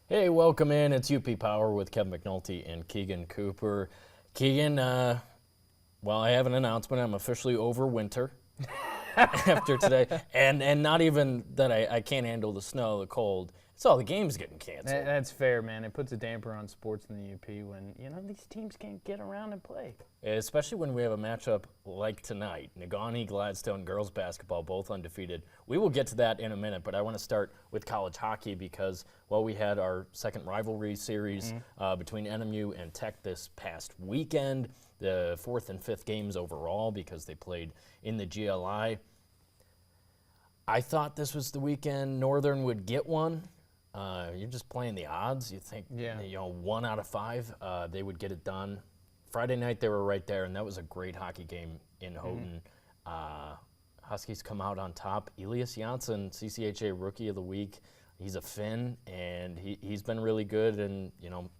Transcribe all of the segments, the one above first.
Hey, welcome in. It's UP Power with Kevin McNulty and Keegan Cooper. Keegan, well, I have an announcement. I'm officially over winter after today. And not even that I can't handle the snow, the cold. It's all the games getting canceled. That's fair, man. It puts a damper on sports in the UP when, these teams can't get around and play. Especially when we have a matchup like tonight. Negaunee, Gladstone, girls basketball, both undefeated. We will get to that in a minute, but I want to start with college hockey because, well, we had our second rivalry series between NMU and Tech this past weekend, the fourth and fifth games overall because they played in the GLI. I thought this was the weekend Northern would get one. You're just playing the odds. You think, 1 out of 5, they would get it done. Friday night, they were right there, and that was a great hockey game in Houghton. Huskies come out on top. Elias Janssen, CCHA Rookie of the Week. He's a Finn, and he's been really good and,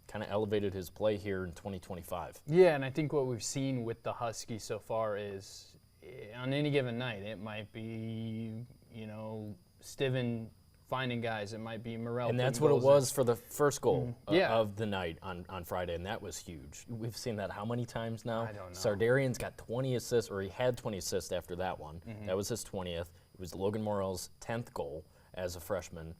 kind of elevated his play here in 2025. Yeah, and I think what we've seen with the Huskies so far is on any given night, it might be, Stiven finding guys. It might be Morel. And that's what it was for the first goal of the night on Friday, and that was huge. We've seen that how many times now? I don't know. Sardarian's got 20 assists, or he had 20 assists after that one. That was his 20th. It was Logan Morel's 10th goal as a freshman.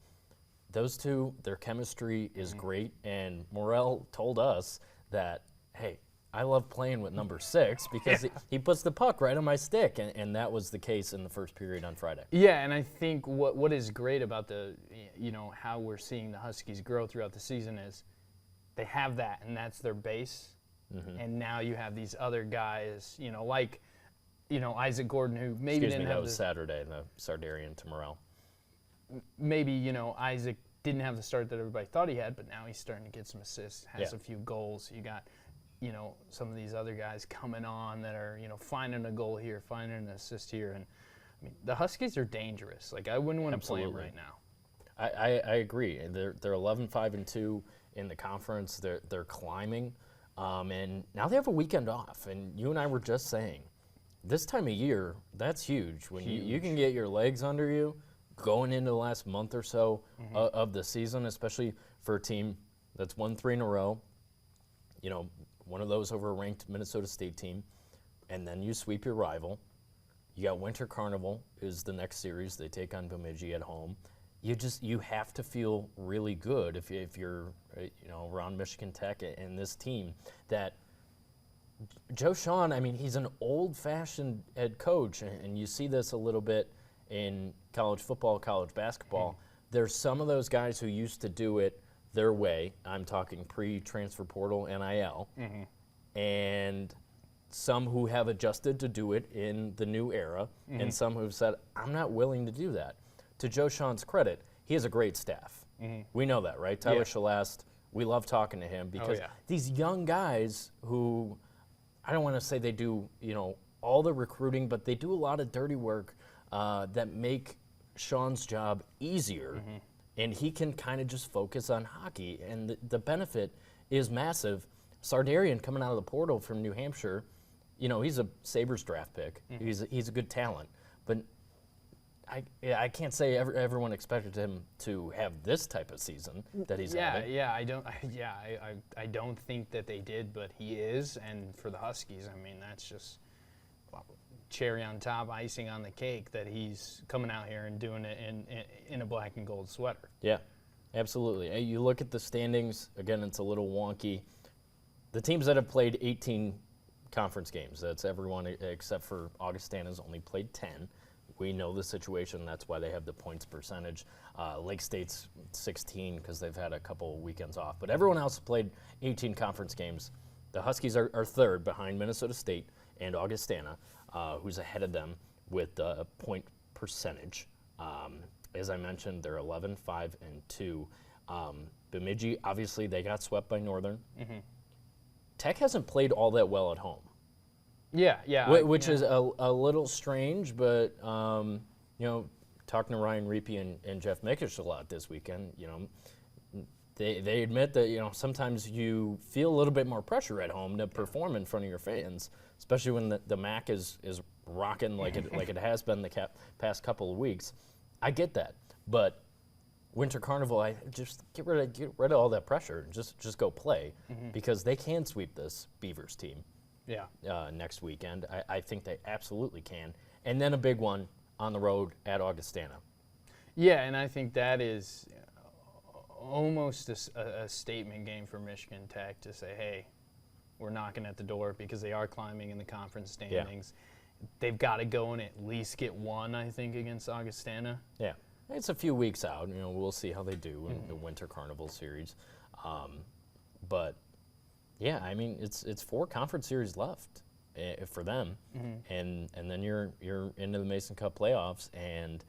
Those two, their chemistry is great, and Morel told us that, hey, I love playing with number 6 because he puts the puck right on my stick, and that was the case in the first period on Friday. Yeah, and I think what is great about how we're seeing the Huskies grow throughout the season is they have that, and that's their base, and now you have these other guys, like Isaac Gordon, who maybe didn't have that was Saturday, the Sardarian to Morel. Maybe Isaac didn't have the start that everybody thought he had, but now he's starting to get some assists, has a few goals. You got some of these other guys coming on that are, finding a goal here, finding an assist here. And, I mean, the Huskies are dangerous. Like, I wouldn't want to play them right now. I agree. They're 11-5-2 in the conference. They're climbing. And now they have a weekend off. And you and I were just saying, this time of year, that's huge. When you can get your legs under you going into the last month or so of the season, especially for a team that's won 3 in a row. One of those over a ranked Minnesota State team, and then you sweep your rival. You got Winter Carnival is the next series. They take on Bemidji at home. You have to feel really good if you're around Michigan Tech and this team that Joe Shawn, I mean, he's an old-fashioned head coach, and you see this a little bit in college football, college basketball. There's some of those guys who used to do it their way. I'm talking pre-transfer portal NIL, and some who have adjusted to do it in the new era, and some who've said, I'm not willing to do that. To Joe Shawn's credit, he has a great staff. We know that, right? Tyler Shalast, we love talking to him because these young guys who, I don't want to say they do, all the recruiting, but they do a lot of dirty work that make Shawn's job easier. And he can kind of just focus on hockey. And the benefit is massive. Sardarian coming out of the portal from New Hampshire, he's a Sabres draft pick. He's a good talent. But I can't say everyone expected him to have this type of season that he's having. I don't think that they did, but he is. And for the Huskies, I mean, that's just cherry on top, icing on the cake that he's coming out here and doing it in a black and gold sweater. Yeah, absolutely. You look at the standings, again, it's a little wonky. The teams that have played 18 conference games, that's everyone except for Augustana's only played 10. We know the situation, that's why they have the points percentage. Lake State's 16 because they've had a couple weekends off. But everyone else played 18 conference games. The Huskies are third behind Minnesota State and Augustana, who's ahead of them with the point percentage. As I mentioned, they're 11-5-2. Bemidji, obviously, they got swept by Northern. Tech hasn't played all that well at home. Which is a little strange, but talking to Ryan Reapy and Jeff Mikish a lot this weekend, they admit that sometimes you feel a little bit more pressure at home to perform in front of your fans, especially when the MAC is rocking like it has been the past couple of weeks. I get that, but Winter Carnival, I just get rid of all that pressure and just go play because they can sweep this Beavers team. Yeah. Next weekend. I think they absolutely can. And then a big one on the road at Augustana. Yeah, and I think that is almost a statement game for Michigan Tech to say, hey, we're knocking at the door because they are climbing in the conference standings. Yeah. They've got to go and at least get one, I think, against Augustana. Yeah. It's a few weeks out. We'll see how they do in the Winter Carnival series. But, yeah, I mean, it's 4 conference series left for them. And then you're into the Mason Cup playoffs and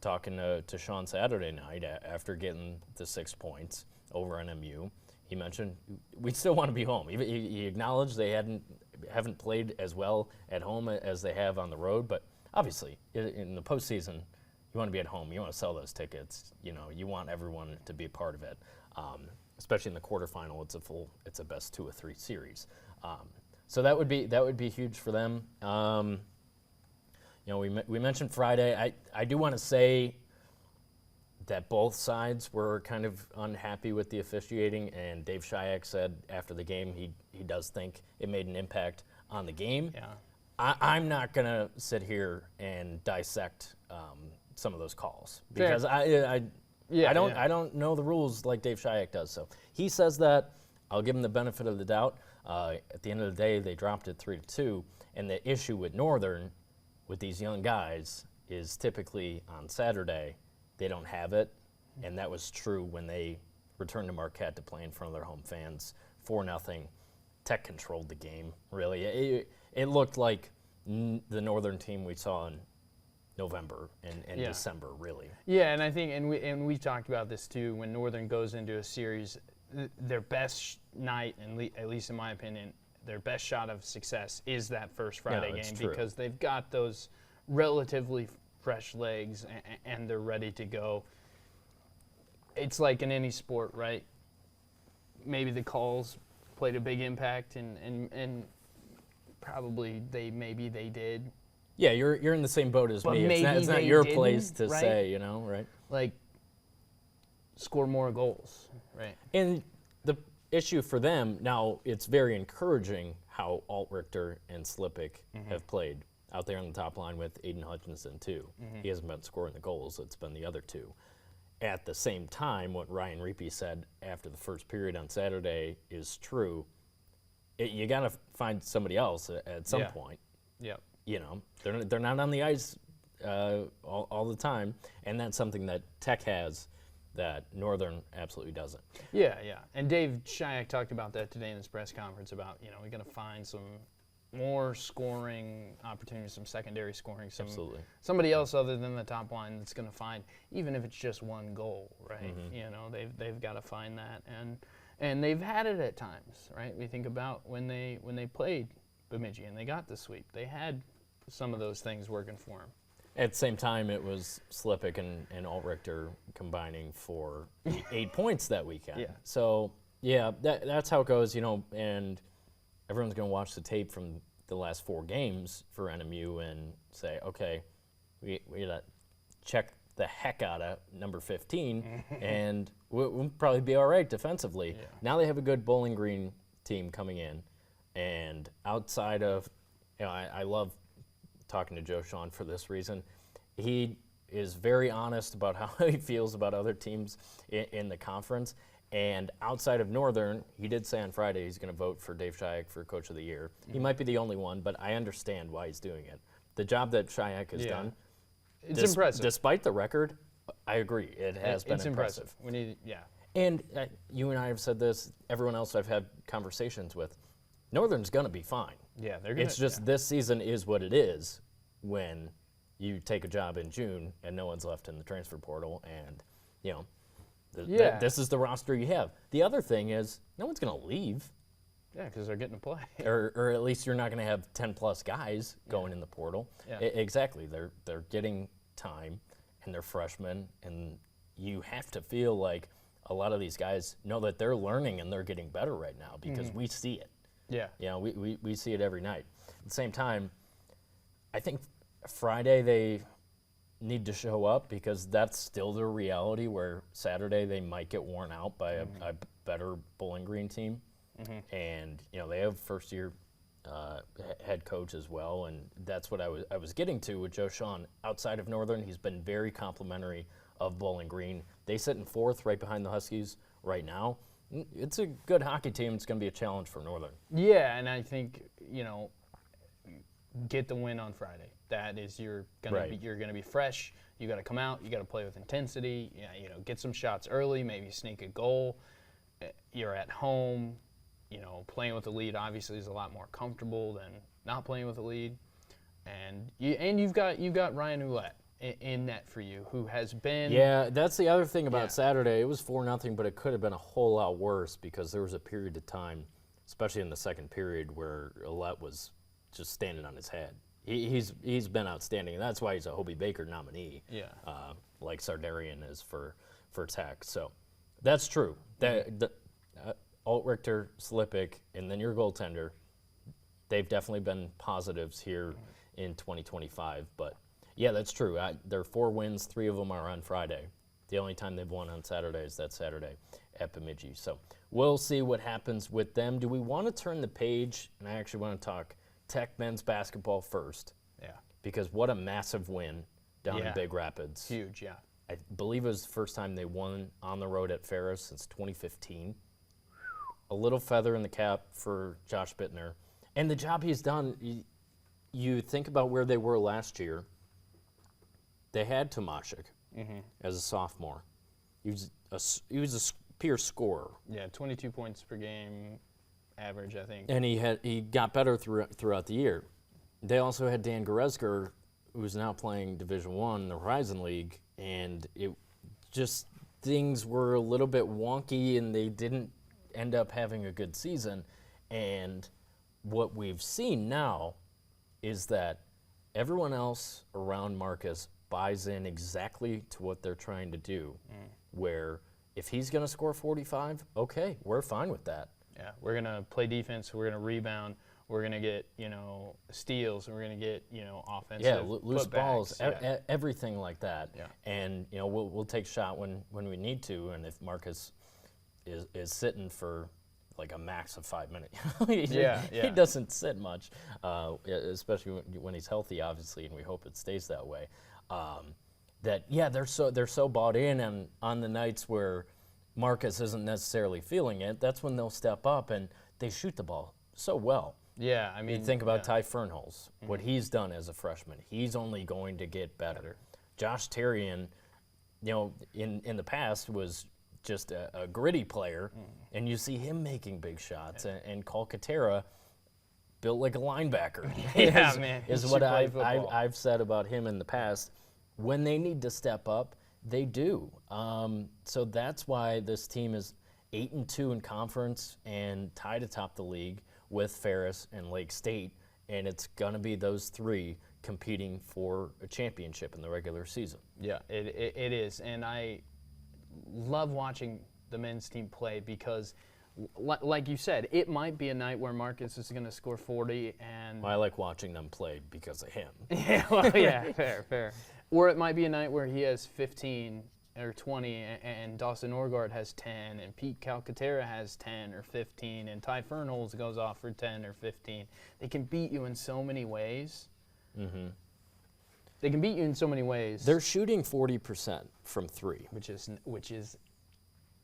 talking to Sean Saturday night after getting the 6 points over NMU. He mentioned we still want to be home. He acknowledged they haven't played as well at home as they have on the road, but obviously in the postseason, you want to be at home. You want to sell those tickets. You want everyone to be a part of it. Especially in the quarterfinal, it's a best 2 of 3 series. So that would be huge for them. We mentioned Friday. I do want to say that both sides were kind of unhappy with the officiating, and Dave Shayak said after the game he does think it made an impact on the game. Yeah. I'm not going to sit here and dissect some of those calls because I don't know the rules like Dave Shayak does. So he says that. I'll give him the benefit of the doubt. At the end of the day, they dropped it 3-2, and the issue with Northern, with these young guys, is typically on Saturday they don't have it, and that was true when they returned to Marquette to play in front of their home fans. 4-0. Tech controlled the game. Really, it looked like the Northern team we saw in November and December, really. Yeah, and I think, and we talked about this too. When Northern goes into a series, their best night, and at least in my opinion, their best shot of success is that first Friday game because they've got those relatively fresh legs and they're ready to go. It's like in any sport, right? Maybe the calls played a big impact, and probably they did. Yeah, you're in the same boat as but me. It's not your place to say, right? Like, score more goals, right? And the issue for them now, it's very encouraging how Altrichter and Slippick have played out there on the top line with Aiden Hutchinson too. He hasn't been scoring the goals; it's been the other two. At the same time, what Ryan Reapy said after the first period on Saturday is true. You got to find somebody else at some point. Yeah. They're not on the ice all the time, and that's something that Tech has that Northern absolutely doesn't. Yeah. And Dave Shayak talked about that today in his press conference about, we're going to find some more scoring opportunities, some secondary scoring, somebody else other than the top line that's going to find, even if it's just one goal, right? They've got to find that, and they've had it at times, right? We think about when they played Bemidji and they got the sweep. They had some of those things working for them. At the same time, it was Slippick and Altrichter combining for 8 points that weekend. Yeah. So, that's how it goes, and everyone's going to watch the tape from the last 4 games for NMU and say, okay, we got to check the heck out of number 15, and we'll probably be all right defensively. Yeah. Now they have a good Bowling Green team coming in, and outside of, I love talking to Joe Sean for this reason. He is very honest about how he feels about other teams in the conference. And outside of Northern, he did say on Friday he's going to vote for Dave Shayak for Coach of the Year. He might be the only one, but I understand why he's doing it. The job that Shayak has done, it's impressive. Despite the record, I agree. It has been impressive. We need, And you and I have said this, everyone else I've had conversations with, Northern's going to be fine. Yeah, they're going to. It's just this season is what it is when you take a job in June and no one's left in the transfer portal and, this is the roster you have. The other thing is no one's going to leave. Yeah, because they're getting to play. or at least you're not going to have 10-plus guys going in the portal. Yeah. Exactly. They're getting time, and they're freshmen, and you have to feel like a lot of these guys know that they're learning and they're getting better right now because we see it. Yeah. We see it every night. At the same time, I think Friday need to show up because that's still the reality where Saturday they might get worn out by a better Bowling Green team. And, they have first-year head coach as well, and that's what I was getting to with Joe Shawn. Outside of Northern, he's been very complimentary of Bowling Green. They sit in 4th right behind the Huskies right now. It's a good hockey team. It's going to be a challenge for Northern. Yeah, and I think, get the win on Friday. That is you're gonna be fresh. You got to come out. You got to play with intensity. Get some shots early. Maybe sneak a goal. You're at home. Playing with the lead obviously is a lot more comfortable than not playing with the lead. And you've got Ryan Ouellette in net for you, who has been. Yeah, that's the other thing about Saturday. It was 4-0, but it could have been a whole lot worse because there was a period of time, especially in the second period, where Ouellette was just standing on his head. He's been outstanding, and that's why he's a Hobie Baker nominee. Yeah. Like Sardarian is for Tech. So that's true. Alt Richter, Slipik, and then your goaltender, they've definitely been positives here in 2025. But yeah, that's true. Their 4 wins, 3 of them are on Friday. The only time they've won on Saturday is that Saturday at Bemidji. So we'll see what happens with them. Do we want to turn the page? And I actually want to talk Tech men's basketball first. Yeah. Because what a massive win down in Big Rapids. Huge, yeah. I believe it was the first time they won on the road at Ferris since 2015. A little feather in the cap for Josh Bittner. And the job he's done, you think about where they were last year. They had Tomashek as a sophomore. He was a peer scorer. Yeah, 22 points per game average, I think. And he got better throughout the year. They also had Dan Goretzka, who's now playing Division I in the Horizon League, and it just things were a little bit wonky, and they didn't end up having a good season. And what we've seen now is that everyone else around Marcus buys in exactly to what they're trying to do, where if he's going to score 45, okay, we're fine with that. Yeah, we're going to play defense, we're going to rebound, we're going to get, steals, we're going to get, offensive. Yeah, loose balls, yeah. Everything like that. Yeah. And, we'll take shot when we need to, and if Marcus is sitting for like a max of 5 minutes. He doesn't sit much, especially when he's healthy, obviously, and we hope it stays that way. They're so bought in, and on the nights where Marcus isn't necessarily feeling it, that's when they'll step up and they shoot the ball so well. Yeah, I mean, you think about Ty Fernholz, what he's done as a freshman. He's only going to get better. Josh Terrian, in the past was just a gritty player, and you see him making big shots. And Calcaterra, built like a linebacker, is what I've said about him in the past. When they need to step up, they do. So that's why this team is 8-2 in conference and tied atop the league with Ferris and Lake State, and it's going to be those 3 competing for a championship in the regular season. Yeah, it is, and I love watching the men's team play because, like you said, it might be a night where Marcus is going to score 40, and well, I like watching them play because of him. Fair. Or it might be a night where he has 15 or 20, and Dawson Orgard has 10, and Pete Calcaterra has 10 or 15, and Ty Fernholz goes off for 10 or 15. They can beat you in so many ways. They can beat you in so many ways. They're shooting 40% from 3, which is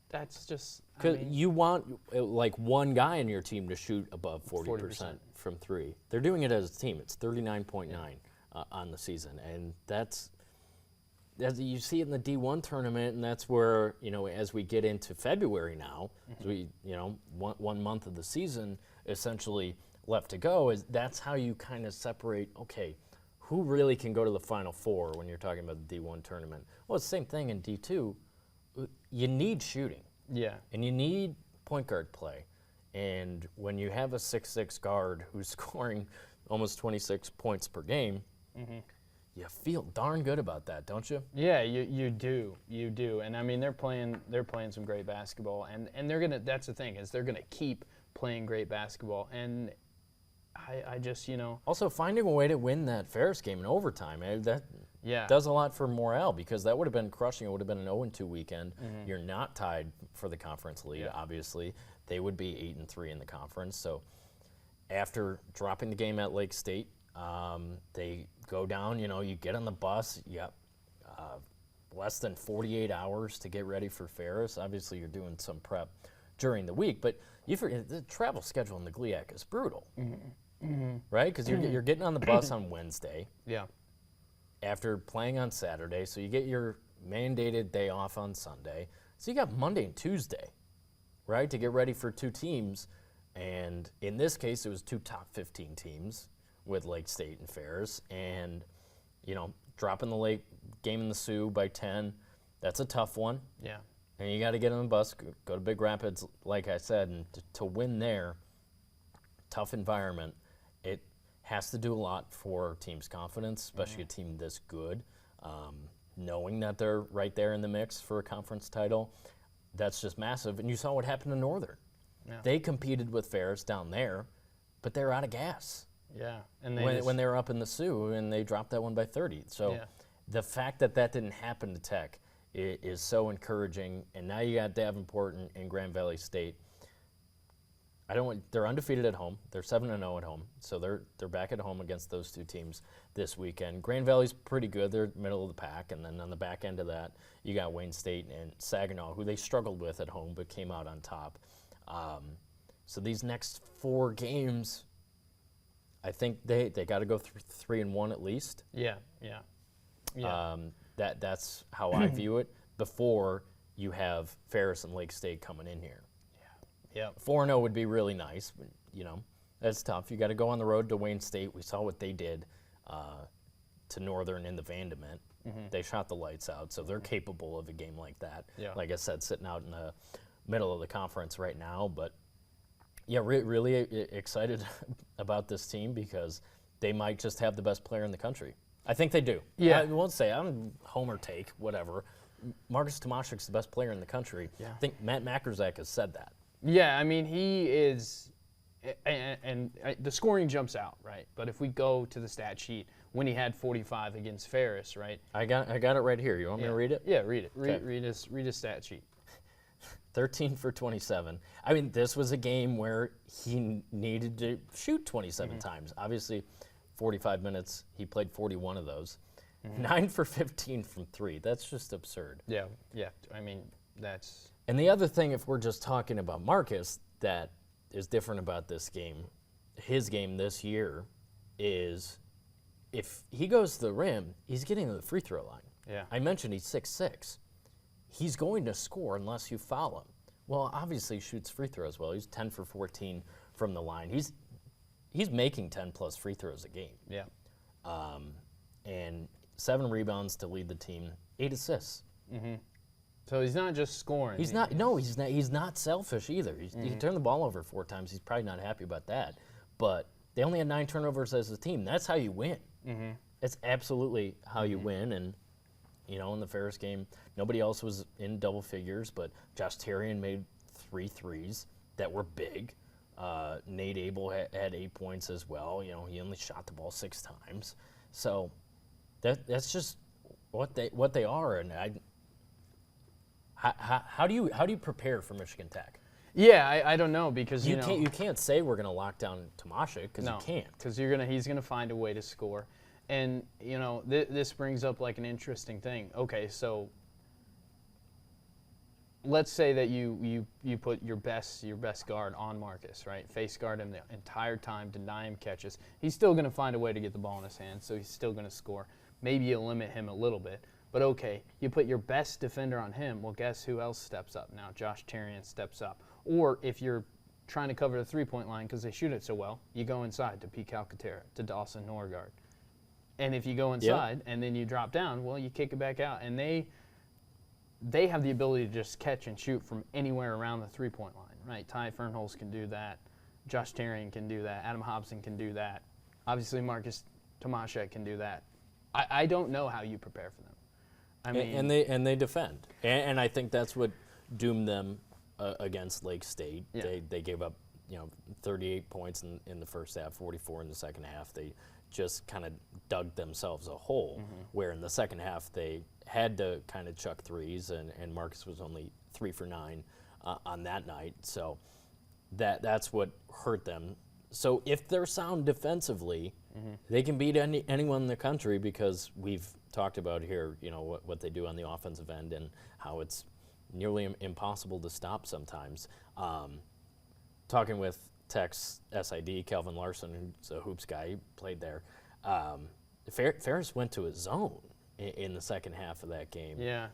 that's just. Because you want like one guy in your team to shoot above 40% from 3. They're doing it as a team. It's 39.9 on the season, and that's. As you see it in the D1 tournament, and that's where, as we get into February now, as we, 1 month of the season essentially left to go, that's how you kind of separate, okay, who really can go to the Final Four when you're talking about the D1 tournament? Well, it's the same thing in D2. You need shooting. Yeah. And you need point guard play. And when you have a 6'6" guard who's scoring almost 26 points per game, you feel darn good about that, don't you? Yeah, you do, and I mean they're playing some great basketball, and they're gonna. That's the thing, is they're gonna keep playing great basketball, and I just, Also, finding a way to win that Ferris game in overtime, that yeah. does a lot for morale, because that would have been crushing. It would have been an 0-2 weekend. You're not tied for the conference lead, obviously. They would be 8-3 in the conference. So after dropping the game at Lake State, they go down, you get on the bus. Yep. Less than 48 hours to get ready for Ferris. Obviously, you're doing some prep during the week, but the travel schedule in the GLIAC is brutal, right? Because you're getting on the bus on Wednesday. Yeah. After playing on Saturday, so you get your mandated day off on Sunday. So you got Monday and Tuesday, right, to get ready for two teams. And in this case, it was two top 15 teams with Lake State and Ferris. And, dropping the late game in the Sioux by 10, that's a tough one. Yeah. And you got to get on the bus, go to Big Rapids, like I said, and to win there, tough environment. It has to do a lot for teams' confidence, especially a team this good. Knowing that they're right there in the mix for a conference title, that's just massive. And you saw what happened to Northern. Yeah. They competed with Ferris down there, but they're out of gas. Yeah. And when they were up in the Sioux, and they dropped that one by 30. So the fact that didn't happen to Tech is so encouraging. And now you got Davenport and Grand Valley State. They're undefeated at home. They're 7-0 at home, so they're back at home against those two teams this weekend. Grand Valley's pretty good. They're middle of the pack, and then on the back end of that, you got Wayne State and Saginaw, who they struggled with at home but came out on top. So these next 4 games, I think they got to go 3-1 at least. Yeah. That's how I view it. Before you have Ferris and Lake State coming in here. Yeah. 4-0 would be really nice, but, that's tough. You got to go on the road to Wayne State. We saw what they did to Northern in the Vandament. They shot the lights out, so they're capable of a game like that. Yeah. Like I said, sitting out in the middle of the conference right now. But, yeah, really excited about this team because they might just have the best player in the country. I think they do. Yeah. I won't say I'm homer take, whatever. Marcus Tomashek's the best player in the country. Yeah. I think Matt Makerzak has said that. Yeah, I mean, he is, and the scoring jumps out, right? But if we go to the stat sheet, when he had 45 against Ferris, right? I got it right here. You want me to read it? Yeah, read it. Okay. Read his stat sheet. 13 for 27. I mean, this was a game where he needed to shoot 27 times. Obviously, 45 minutes, he played 41 of those. 9 for 15 from 3. That's just absurd. Yeah. I mean, that's... And the other thing, if we're just talking about Marcus, that is different about this game, his game this year, is if he goes to the rim, he's getting to the free throw line. Yeah. I mentioned he's 6'6". He's going to score unless you foul him. Well, obviously he shoots free throws well. He's 10 for 14 from the line. He's making 10-plus free throws a game. Yeah. And 7 rebounds to lead the team, 8 assists. So he's not just scoring. He's not selfish either. He turned the ball over 4 times. He's probably not happy about that. But they only had 9 turnovers as a team. That's how you win. It's absolutely how you win. And, in the Ferris game, nobody else was in double figures, but Josh Terrian made 3 threes that were big. Nate Abel had 8 points as well. He only shot the ball 6 times. So that's just what they are. And how do you prepare for Michigan Tech? Yeah, I don't know because you can't say we're going to lock down Tomashek because you can't. Because he's gonna find a way to score, and this brings up like an interesting thing. Okay, so let's say that you put your best guard on Marcus, right? Face guard him the entire time, deny him catches. He's still gonna find a way to get the ball in his hand, so he's still gonna score. Maybe you limit him a little bit. But okay, you put your best defender on him, well, guess who else steps up now? Josh Terrian steps up. Or if you're trying to cover the three-point line because they shoot it so well, you go inside to Pete Calcaterra, to Dawson Norgard. And if you go inside and then you drop down, well, you kick it back out. And they have the ability to just catch and shoot from anywhere around the three-point line, right? Ty Fernholz can do that. Josh Terrian can do that. Adam Hobson can do that. Obviously, Marcus Tomashek can do that. I don't know how you prepare for them. I mean, and they defend, and I think that's what doomed them against Lake State. Yeah. They gave up 38 points in the first half, 44 in the second half. They just kind of dug themselves a hole, where in the second half they had to kind of chuck threes, and Marcus was only 3 for 9 on that night. So that's what hurt them. So if they're sound defensively, they can beat anyone in the country, because we've talked about here, what they do on the offensive end and how it's nearly impossible to stop sometimes. Talking with Tech's SID, Calvin Larson, who's a hoops guy, he played there. Ferris went to a zone in the second half of that game. Yeah.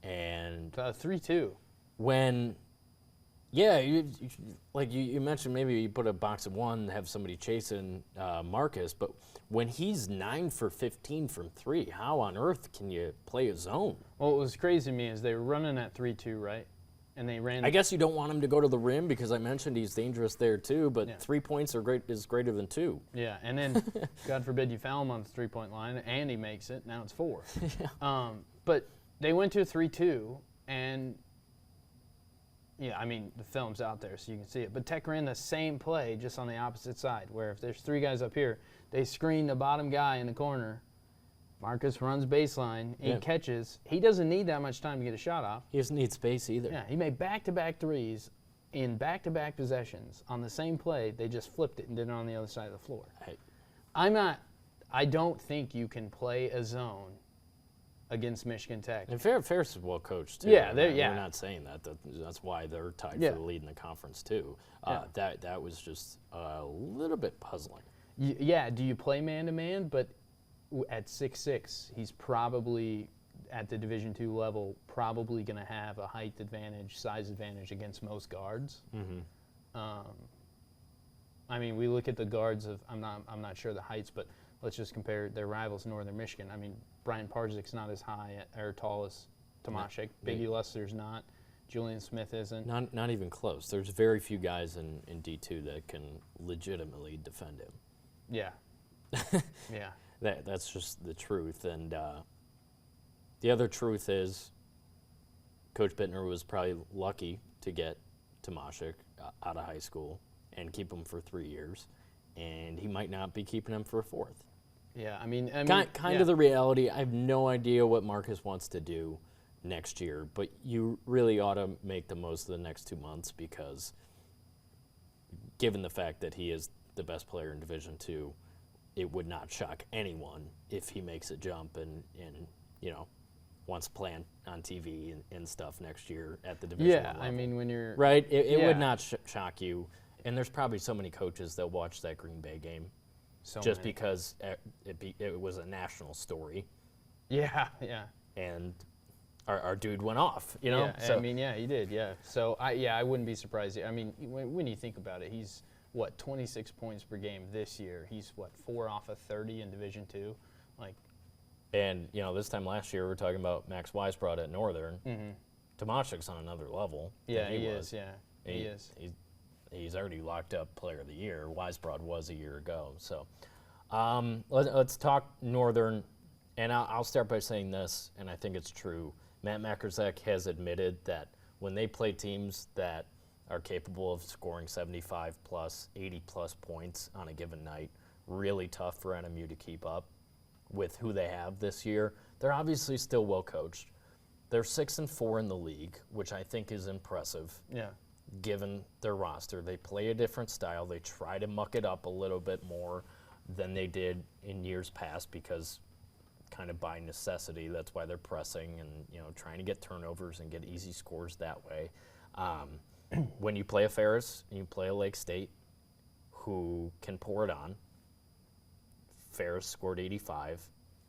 And 3-2. When, yeah, you mentioned maybe you put a box of one, have somebody chasing Marcus, but when he's 9 for 15 from 3, how on earth can you play a zone? Well, what was crazy to me is they were running at 3-2, right? And they ran. I guess you don't want him to go to the rim, because I mentioned he's dangerous there too, but 3 points is greater than 2. Yeah, and then God forbid you foul him on the 3-point line, and he makes it. Now it's 4. Yeah. But they went to a 3-2, and yeah, I mean, the film's out there so you can see it. But Tech ran the same play just on the opposite side, where if there's 3 guys up here, they screen the bottom guy in the corner. Marcus runs baseline, 8 catches. He doesn't need that much time to get a shot off. He doesn't need space either. Yeah, he made back-to-back threes in back-to-back possessions on the same play. They just flipped it and did it on the other side of the floor. I don't think you can play a zone against Michigan Tech. And Ferris is well coached too. Yeah, we're not saying that. That's why they're tied for the lead in the conference too. That was just a little bit puzzling. Yeah, do you play man-to-man? But at 6'6", he's probably, at the Division II level, probably going to have a height advantage, size advantage against most guards. I mean, we look at the guards of, I'm not sure the heights, but let's just compare their rivals in Northern Michigan. I mean, Brian Parzik's not as high or tall as Tomashek. Biggie Luster's not. Julian Smith isn't. Not even close. There's very few guys in D2 that can legitimately defend him. Yeah. Yeah. That's just the truth. And the other truth is Coach Bittner was probably lucky to get Tomashek out of high school and keep him for 3 years, and he might not be keeping him for a 4th. Yeah, I mean kind of the reality. I have no idea what Marcus wants to do next year, but you really ought to make the most of the next 2 months, because given the fact that he is the best player in Division II, it would not shock anyone if he makes a jump and wants to play on TV and stuff next year at the Division I level. I mean, when you're right, it would not shock you. And there's probably so many coaches that watch that Green Bay game because it was a national story. Yeah, yeah. And our dude went off, Yeah, So, I mean, yeah, he did, yeah. So, I wouldn't be surprised. I mean, when you think about it, he's, 26 points per game this year. He's, 4 off of 30 in Division II? And, this time last year, we were talking about Max Weisbrod at Northern. Tomashek's on another level. Yeah, he is, yeah. He is. He's already locked up Player of the Year. Weisbrod was a year ago. So let's talk Northern. And I'll start by saying this, and I think it's true. Matt Makerzek has admitted that when they play teams that are capable of scoring 75-plus, 80-plus points on a given night, really tough for NMU to keep up with who they have this year. They're obviously still well coached. They're 6-4 in the league, which I think is impressive. Yeah. Given their roster. They play a different style. They try to muck it up a little bit more than they did in years past, because kind of by necessity, that's why they're pressing and trying to get turnovers and get easy scores that way. When you play a Ferris and you play a Lake State who can pour it on, Ferris scored 85.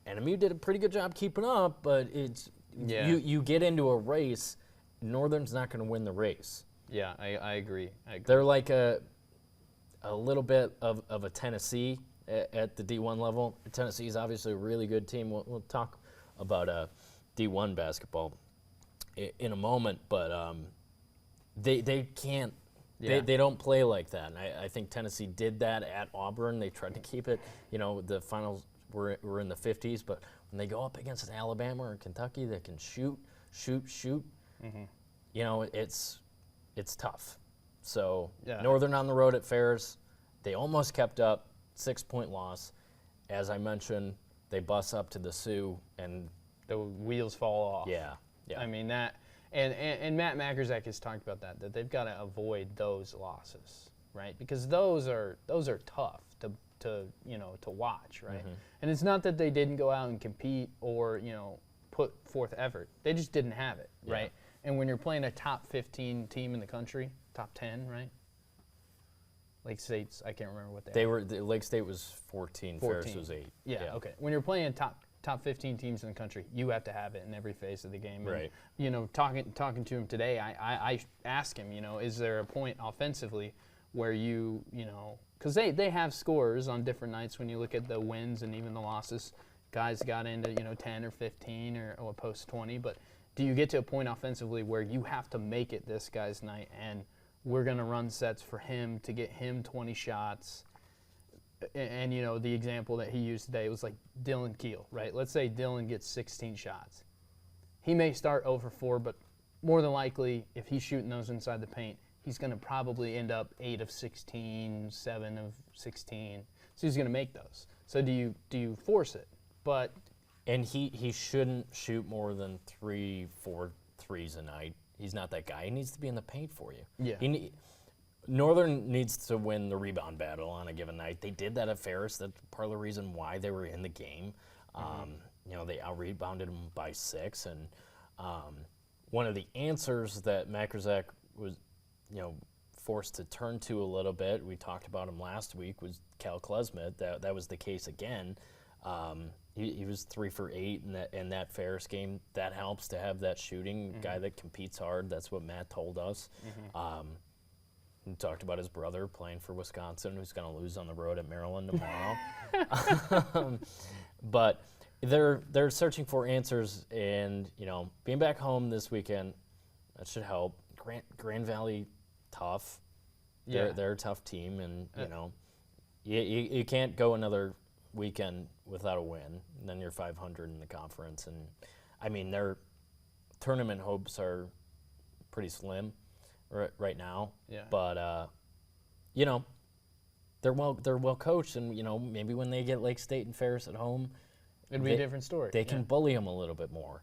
NMU did a pretty good job keeping up, but you get into a race, Northern's not going to win the race. Yeah, I agree. They're like a little bit of a Tennessee at the D1 level. Tennessee is obviously a really good team. We'll talk about D1 basketball in a moment, but they can't. Yeah. They don't play like that. And I think Tennessee did that at Auburn. They tried to keep it. The finals were in the 50s, but when they go up against Alabama or Kentucky that can shoot, Mm-hmm. it's tough. So Yeah. Northern on the road at Ferris, they almost kept up, 6-point loss. As I mentioned, they bus up to the Sioux, and The wheels fall off. yeah. I mean that, and Matt Makerzak has talked about that they've got to avoid those losses, right? Because those are tough to watch, right? Mm-hmm. And it's not that they didn't go out and compete or put forth effort. They just didn't have it, Yeah. right? And when you're playing a top 15 team in the country, top 10, right? Lake State's, I can't remember what they are. Lake State was 14, Ferris was 8. Yeah, okay. When you're playing top 15 teams in the country, you have to have it in every phase of the game. Right. And, talking to him today, I asked him, is there a point offensively where because they have scores on different nights when you look at the wins and even the losses. Guys got into 10 or 15 or post 20, but do you get to a point offensively where you have to make it this guy's night and we're going to run sets for him to get him 20 shots? And the example that he used today was like Dylan Keel, right? Let's say Dylan gets 16 shots. He may start 0 for 4, but more than likely, if he's shooting those inside the paint, he's going to probably end up 8 of 16, 7 of 16. So he's going to make those. So do you force it? And he shouldn't shoot more than 3-4 threes a night. He's not that guy. He needs to be in the paint for you. Yeah. Northern needs to win the rebound battle on a given night. They did that at Ferris. That's part of the reason why they were in the game. They out-rebounded them by 6. And one of the answers that Makerzak was, forced to turn to a little bit, we talked about him last week, was Cal Klesmith. That was the case again. He was 3 for 8 in that Ferris game. That helps to have that shooting guy that competes hard. That's what Matt told us. He talked about his brother playing for Wisconsin, who's going to lose on the road at Maryland tomorrow. But they're searching for answers, and being back home this weekend, that should help. Grand Valley, tough. Yeah. They're a tough team, and you can't go another weekend without a win. And then you're 500 in the conference, and I mean their tournament hopes are pretty slim right now. Yeah. But they're well coached, and maybe when they get Lake State and Ferris at home, it'd be a different story. They can bully them a little bit more.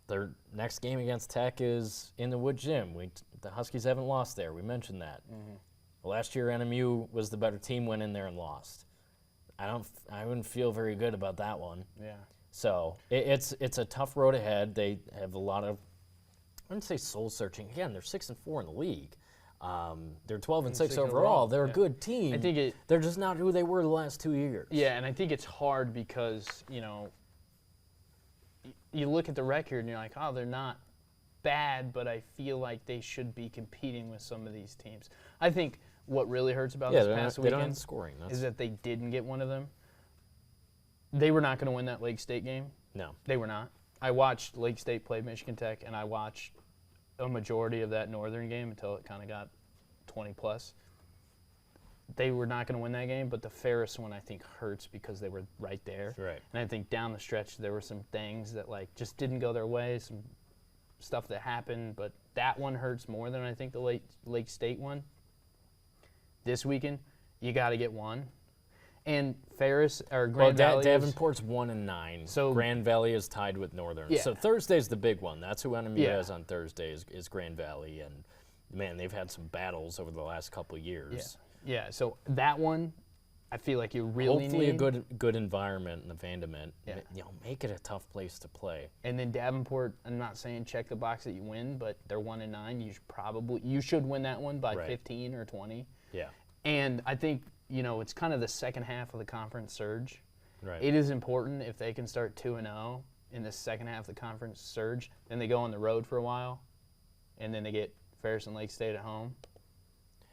Their next game against Tech is in the Wood Gym. The Huskies haven't lost there. We mentioned that. Last year, NMU was the better team, went in there and lost. I wouldn't feel very good about that one. Yeah. So it's a tough road ahead. They have a lot of, I wouldn't say soul searching. Again, they're 6-4 in the league. They're 12-6 overall. They're a good team. I think they're just not who they were the last 2 years. Yeah, and I think it's hard because you look at the record and you're like, oh, they're not bad, but I feel like they should be competing with some of these teams. I think what really hurts about this past weekend is that they didn't get one of them. They were not going to win that Lake State game. No. They were not. I watched Lake State play Michigan Tech, and I watched a majority of that Northern game until it kind of got 20-plus. They were not going to win that game, but the Ferris one I think hurts because they were right there. Right. And I think down the stretch there were some things that just didn't go their way, some stuff that happened, but that one hurts more than I think the Lake State one. This weekend, you got to get one. And Ferris or Grand Valley. Davenport's 1-9. So Grand Valley is tied with Northern. Yeah. So Thursday's the big one. That's who NMU has on Thursday is Grand Valley, and man, they've had some battles over the last couple of years. Yeah. So that one, I feel like you really hopefully need a good environment in the Vandament. Yeah. Make it a tough place to play. And then Davenport, I'm not saying check the box that you win, but they're 1-9. You should win that one by 15 or 20. Yeah. And I think, it's kind of the second half of the conference surge. Right. It is important if they can start 2-0 in the second half of the conference surge, then they go on the road for a while, and then they get Ferris and Lake State at home.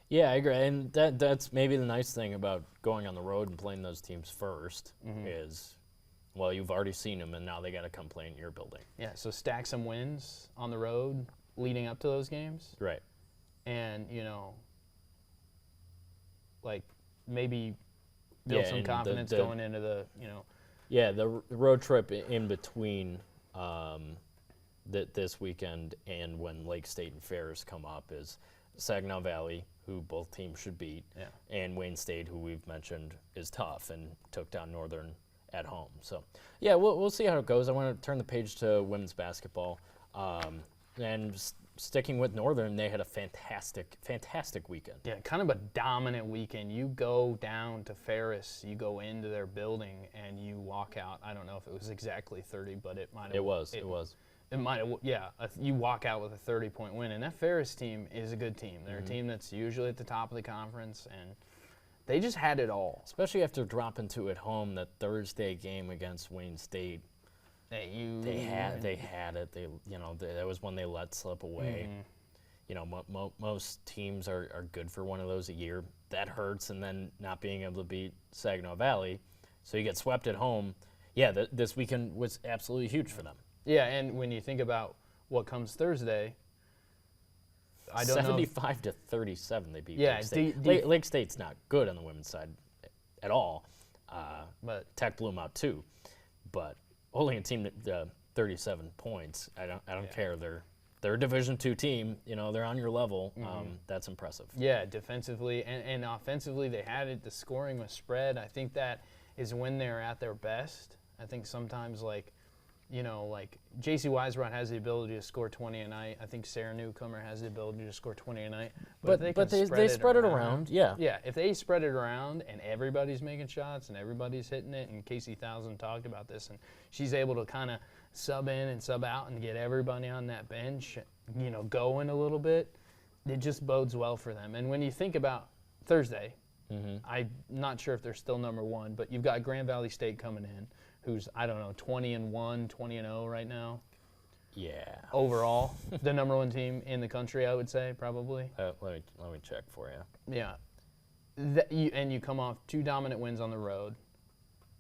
Yeah, I agree. And that's maybe the nice thing about going on the road and playing those teams first is, well, you've already seen them, and now they got to come play in your building. Yeah, so stack some wins on the road leading up to those games. Right. And, maybe build some confidence going into the, Yeah, the road trip in between this weekend and when Lake State and Ferris come up is Saginaw Valley, who both teams should beat, Yeah. and Wayne State, who we've mentioned is tough and took down Northern at home. So, yeah, we'll see how it goes. I want to turn the page to women's basketball. And sticking with Northern, they had a fantastic weekend. Yeah, kind of a dominant weekend. You go down to Ferris, you go into their building, and you walk out. I don't know if it was exactly 30, but it might have. It was. It might have, yeah. You walk out with a 30-point win, and that Ferris team is a good team. They're a team that's usually at the top of the conference, and they just had it all. Especially after dropping to at home that Thursday game against Wayne State. They had it. That was when they let slip away. Most teams are good for one of those a year. That hurts, and then not being able to beat Saginaw Valley, so you get swept at home. Yeah, this weekend was absolutely huge for them. Yeah, and when you think about what comes Thursday, I don't know. 75 to 37, they beat Yeah, Lake State. Lake State's not good on the women's side at all. But Tech blew them out too, but only a team that 37 points. I don't care. They're a Division II team. They're on your level. That's impressive. Yeah, defensively and offensively, they had it. The scoring was spread. I think that is when they're at their best. I think sometimes like J.C. Weisbrot has the ability to score 20 a night. I think Sarah Newcomer has the ability to score 20 a night. But they spread it around. Yeah. Yeah, if they spread it around and everybody's making shots and everybody's hitting it, and Casey Thousand talked about this, and she's able to kind of sub in and sub out and get everybody on that bench, going a little bit, it just bodes well for them. And when you think about Thursday, I'm not sure if they're still number one, but you've got Grand Valley State coming in, who's, 20-1, 20-0 right now. Yeah. Overall, the number one team in the country, I would say, probably. Let me check for you. Yeah. And you come off 2 dominant wins on the road.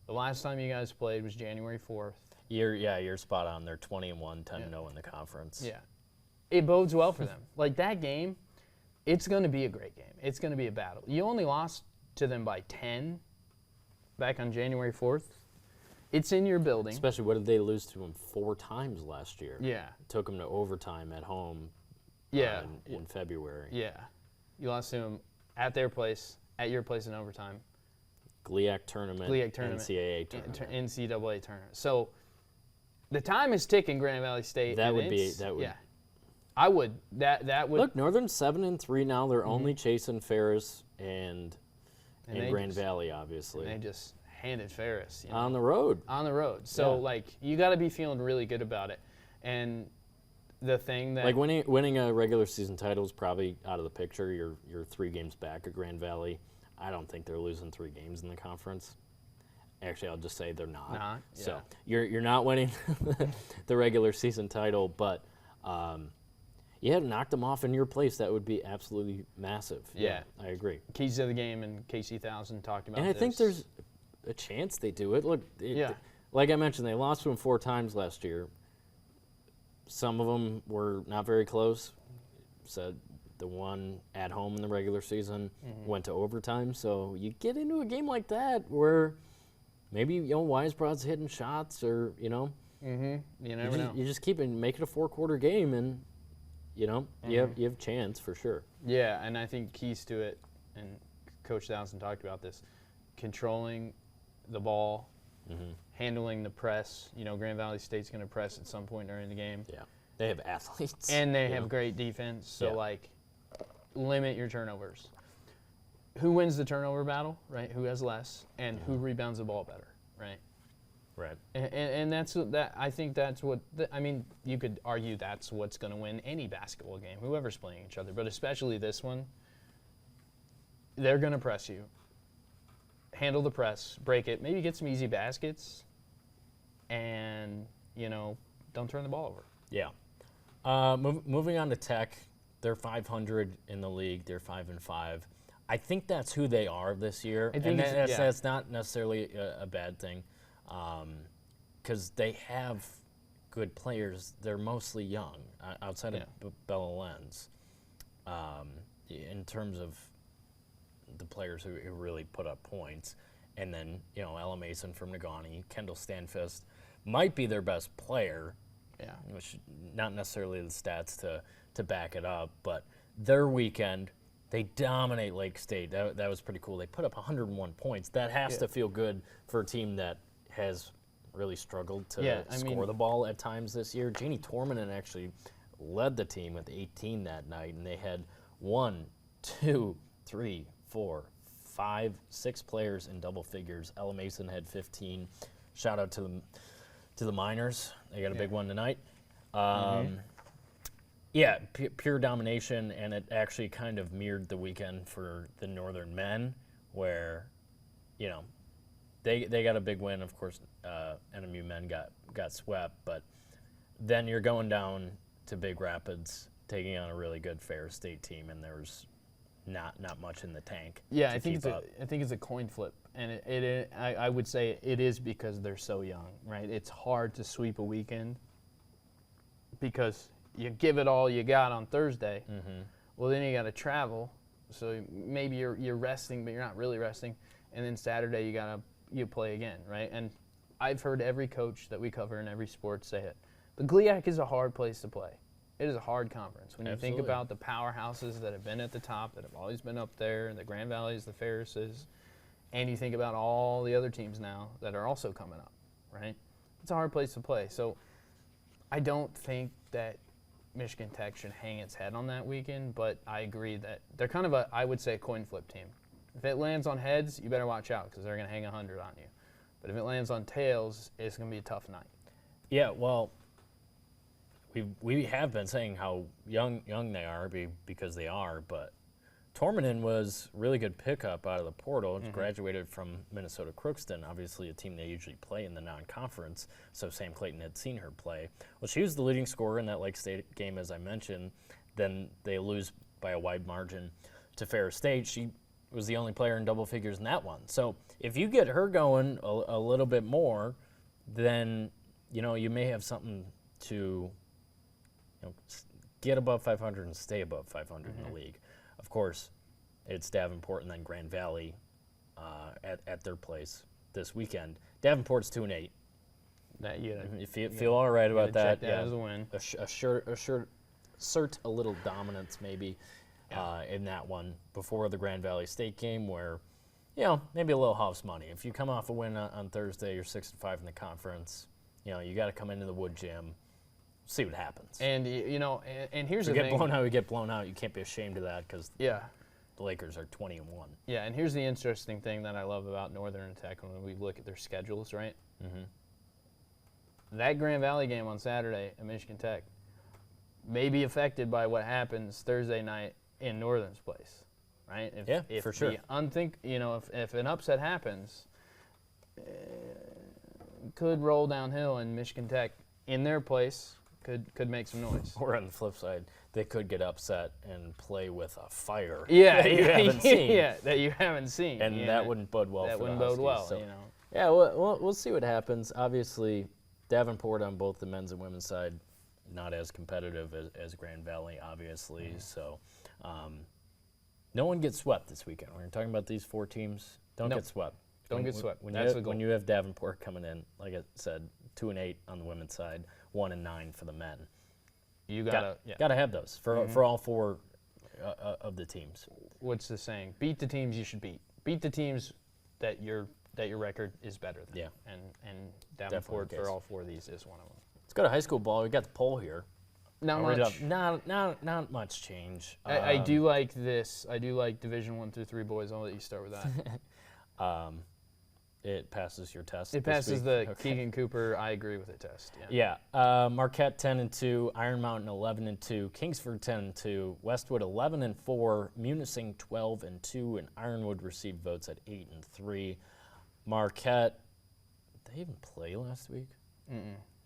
The last time you guys played was January 4th. You're spot on. They're 20-1, 10-0 in the conference. Yeah. It bodes well for them. Like that game, it's going to be a great game. It's going to be a battle. You only lost to them by 10 back on January 4th. It's in your building. Especially, what did they lose to them 4 times last year? Yeah. It took them to overtime at home. Yeah. In February. Yeah. You lost to them at their place, at your place in overtime. GLIAC tournament. NCAA tournament. NCAA tournament. So the time is ticking, Grand Valley State. That would. Yeah. I would. That would. Look, Northern's 7-3 now. They're only chasing Ferris and Grand Valley, obviously. And they just handed Ferris. On the road. On the road. So, you got to be feeling really good about it. And the thing that... winning a regular season title is probably out of the picture. You're 3 games back at Grand Valley. I don't think they're losing 3 games in the conference. Actually, I'll just say they're not. Yeah. So, you're not winning the regular season title, but... you had knocked them off in your place. That would be absolutely massive. Yeah. I agree. Keys to the game, and Casey Thousand talked about this. And I think there's a chance they do it. Look, like I mentioned, they lost to them 4 times last year. Some of them were not very close. So the one at home in the regular season went to overtime. So you get into a game like that where maybe Weisbrod's hitting shots, or you never know. You just make it a 4-quarter game, and you have a chance for sure. Yeah, and I think keys to it, and Coach Thousand talked about this, controlling the ball, handling the press. Grand Valley State's going to press at some point during the game. Yeah, they have athletes. And they have great defense, so limit your turnovers. Who wins the turnover battle, right? Who has less, and who rebounds the ball better, right? Right. And that's that. I think that's what. You could argue that's what's going to win any basketball game, whoever's playing each other, but especially this one. They're going to press you. Handle the press, break it, maybe get some easy baskets, and don't turn the ball over. Yeah. Moving on to Tech, they're 500 in the league. They're 5-5. I think that's who they are this year, and that's not necessarily a bad thing. Because they have good players. They're mostly young, outside of Bella Lenz, in terms of the players who really put up points. And then, Ella Mason from Negaunee, Kendall Stanfist might be their best player, which not necessarily the stats to back it up, but their weekend, they dominate Lake State. That was pretty cool. They put up 101 points. That has to feel good for a team that has really struggled to score the ball at times this year. Janie Tormanen actually led the team with 18 that night, and they had 1, 2, 3, 4, 5, 6 players in double figures. Ella Mason had 15. Shout out to the Miners. They got a big one tonight. Yeah, pure domination, and it actually kind of mirrored the weekend for the Northern men, where, you know, they got a big win. Of course, NMU men got swept, but then you're going down to Big Rapids, taking on a really good Ferris State team, and there was not much in the tank. Yeah, I think it's a coin flip, and I would say it is because they're so young, right? It's hard to sweep a weekend because you give it all you got on Thursday. Well, then you got to travel, so maybe you're resting, but you're not really resting. And then Saturday you play again, right? And I've heard every coach that we cover in every sport say it. The GLIAC is a hard place to play. It is a hard conference. When you think about the powerhouses that have been at the top, that have always been up there, the Grand Valleys, the Ferrises, and you think about all the other teams now that are also coming up, right? It's a hard place to play. So I don't think that Michigan Tech should hang its head on that weekend, but I agree that they're kind of I would say, a coin flip team. If it lands on heads, you better watch out because they're going to hang 100 on you. But if it lands on tails, it's going to be a tough night. Yeah, well, we have been saying how young they are because they are, but Tormanen was a really good pickup out of the portal. Graduated from Minnesota Crookston, obviously a team they usually play in the non-conference, so Sam Clayton had seen her play. Well, she was the leading scorer in that Lake State game, as I mentioned. Then they lose by a wide margin to Ferris State. She was the only player in double figures in that one. So if you get her going a little bit more, then, you know, you may have something to get above 500 and stay above 500 in the league. Of course, it's Davenport and then Grand Valley at their place this weekend. Davenport's 2-8. That you feel all right about that. Yeah, as a win. Assert a little dominance maybe in that one before the Grand Valley State game, where, you know, maybe a little house money. If you come off a win on Thursday, you're 6-5 in the conference. You know, you got to come into the wood gym. See what happens. And, you know, and here's the thing. We get blown out. You can't be ashamed of that because the Lakers are 20-1. Yeah, and here's the interesting thing that I love about Northern Tech when we look at their schedules, right? That Grand Valley game on Saturday at Michigan Tech may be affected by what happens Thursday night in Northern's place, right? If for sure. If an upset happens, could roll downhill, and Michigan Tech in their place could make some noise. Or on the flip side, they could get upset and play with a fire that you haven't seen. That you haven't seen. And that wouldn't bode well for the Huskies. That wouldn't bode well, so, Yeah, we'll see what happens. Obviously, Davenport on both the men's and women's side, not as competitive as Grand Valley, obviously. So no one gets swept this weekend. We're talking about these 4 teams. Don't get swept. Don't get swept. When you have Davenport coming in, like I said, 2-8 on the women's side, 1-9 for the men. You gotta have those for all 4 of the teams. What's the saying? Beat the teams you should beat. Beat the teams that your record is better than. Yeah. And Davenport for all 4 of these is one of them. Let's go to high school ball. We got the poll here. Not much. Not much change. I do like this. I do like Division 1 through 3 boys. I'll let you start with that. It passes your test. It passes the Keegan Cooper. I agree with the test. Yeah. Marquette 10-2, Iron Mountain 11-2, Kingsford 10-2, Westwood 11-4, Munising 12-2, and Ironwood received votes at 8-3. Marquette, did they even play last week?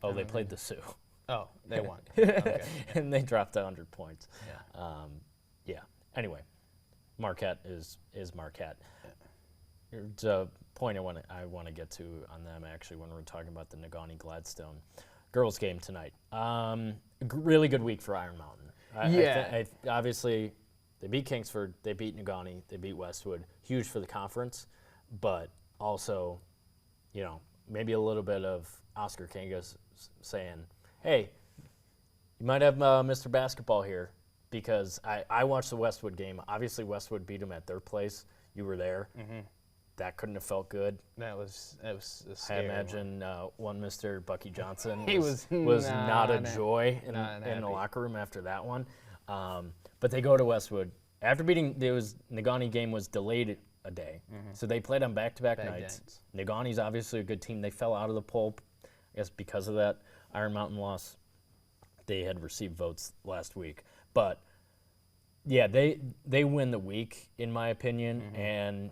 Oh, they played the Sioux. Oh, they won. Okay. And they dropped 100 points. Yeah. Anyway, Marquette is Marquette. There's a point I want to get to on them actually when we're talking about the Negaunee Gladstone girls game tonight. Really good week for Iron Mountain. Obviously, they beat Kingsford, they beat Negaunee, they beat Westwood. Huge for the conference, but also, you know, maybe a little bit of Oscar Kangas saying, "Hey, you might have Mr. Basketball here. because I watched the Westwood game. Obviously, Westwood beat them at their place. You were there. Mm-hmm. That couldn't have felt good. That was a I scary imagine one Mr. Bucky Johnson He was was not a not joy in happy. the locker room after that one. But they go to Westwood. After beating, Negaunee game was delayed a day. So they played on back-to-back nights. Negaunee's obviously a good team. They fell out of the poll, I guess because of that Iron Mountain loss. They had received votes last week. But, yeah, they win the week, in my opinion. And,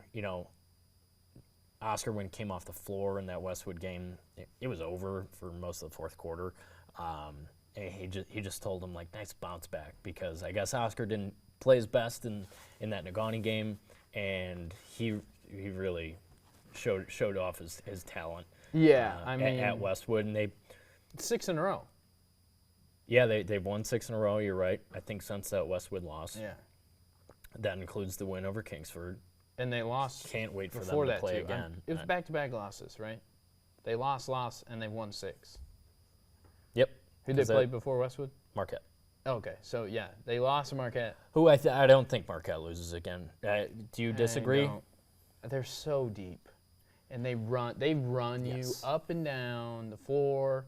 Oscar, when he came off the floor in that Westwood game, it was over for most of the fourth quarter. And he just told him, like, nice bounce back, because I guess Oscar didn't play his best in that Negaunee game, and he really showed off his talent. Yeah, at Westwood, and they 6 in a row. Yeah, they've won 6 in a row. You're right. I think since that Westwood loss. Yeah, that includes the win over Kingsford. and they lost. Can't wait for them before to that play too. again. It was back-to-back losses, right? They lost, and they've won 6. Yep. Who they played before Westwood? Marquette. Okay, so yeah, they lost to Marquette. Who I don't think Marquette loses again. Do you disagree? They're so deep, and they run you up and down the floor,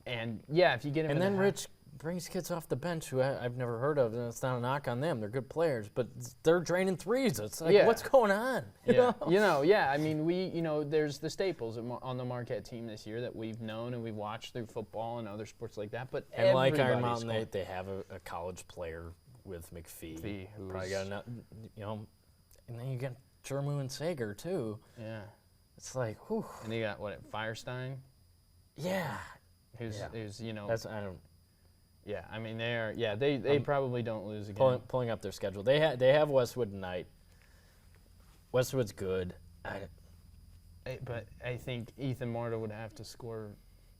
and yeah, if you get them. And then Rich brings kids off the bench who I've never heard of, and it's not a knock on them. They're good players, but they're draining threes. It's like, what's going on? I mean, there's the staples on the Marquette team this year that we've known and we've watched through football and other sports like that. But and like Iron Mountain, they have a college player with McPhee. Who's probably got enough, and then you get Jermu and Sager too. Yeah, it's like, whew. And you got Firestein. Yeah, who's That's I don't. Yeah, I mean they probably don't lose again. Pulling up their schedule, they have Westwood tonight. Westwood's good. But I think Ethan Marta would have to score.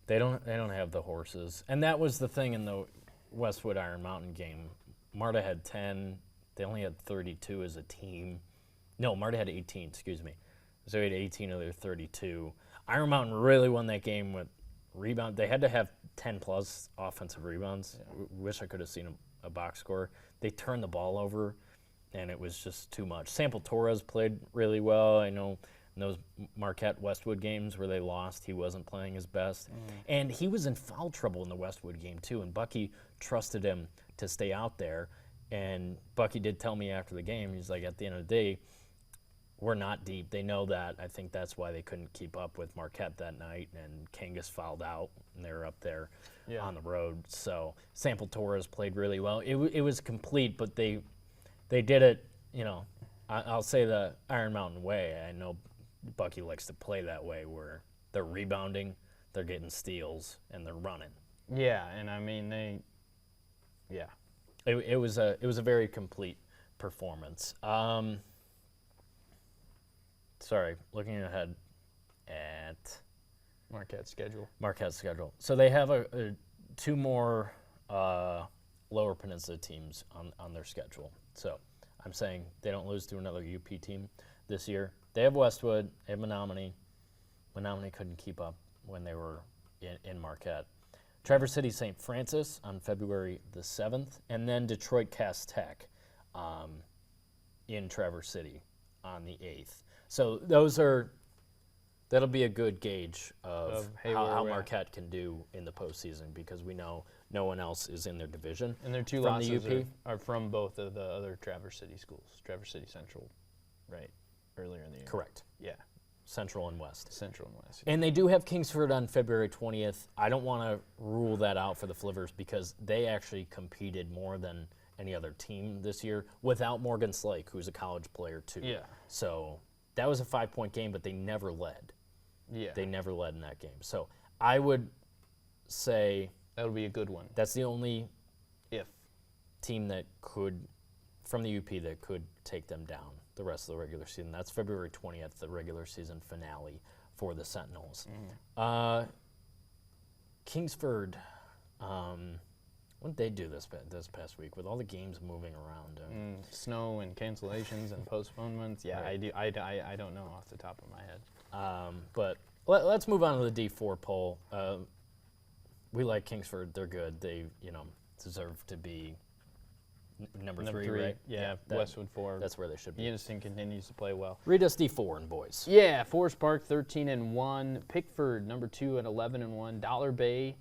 They don't have the horses, and that was the thing in the Westwood Iron Mountain game. Marta had 10. They only had 32 as a team. No, Marta had 18. Excuse me. So he had 18 of their 32. Iron Mountain really won that game with rebound. They had to have 10-plus offensive rebounds. Yeah. Wish I could have seen a box score. They turned the ball over, and it was just too much. Sample Torres played really well. I know in those Marquette-Westwood games where they lost, he wasn't playing his best. And he was in foul trouble in the Westwood game, too, and Bucky trusted him to stay out there. And Bucky did tell me after the game, he's like, at the end of the day, we're not deep. They know that. I think that's why they couldn't keep up with Marquette that night, and Kangas fouled out, and they were up there on the road. So Sample Torres played really well. It was complete, but they did it, I'll say the Iron Mountain way. I know Bucky likes to play that way where they're rebounding, they're getting steals, and they're running. Yeah, and I mean, It was a very complete performance. Sorry, looking ahead at Marquette's schedule. So they have two more Lower Peninsula teams on their schedule. So I'm saying they don't lose to another UP team this year. They have Westwood, they have Menominee. Menominee couldn't keep up when they were in Marquette. Traverse City St. Francis on February the 7th, and then Detroit Cass Tech in Traverse City on the 8th. So that'll be a good gauge of how Marquette can do in the postseason, because we know no one else is in their division. And their two losses are from both of the other Traverse City schools, Traverse City Central, right, earlier in the year. Correct. Yeah. Central and West. Yeah. And they do have Kingsford on February 20th. I don't want to rule that out for the Flivers, because they actually competed more than any other team this year without Morgan Slake, who's a college player too. Yeah. So that was a 5-point game, but they never led. Yeah. They never led in that game. So I would say that'll be a good one. That's the only team that could, from the UP, that could take them down the rest of the regular season. That's February 20th, the regular season finale for the Sentinels. Kingsford, what did they do this past week with all the games moving around? Snow and cancellations and postponements. Yeah, right. I don't know off the top of my head. But let's move on to the D4 poll. We like Kingsford. They're good. They deserve to be Number three, right? Yeah, that- Westwood 4. That's where they should be. Unison continues to play well. Read us D4 in boys. Yeah, Forest Park 13-1, Pickford number 2 at 11-1, Dollar Bay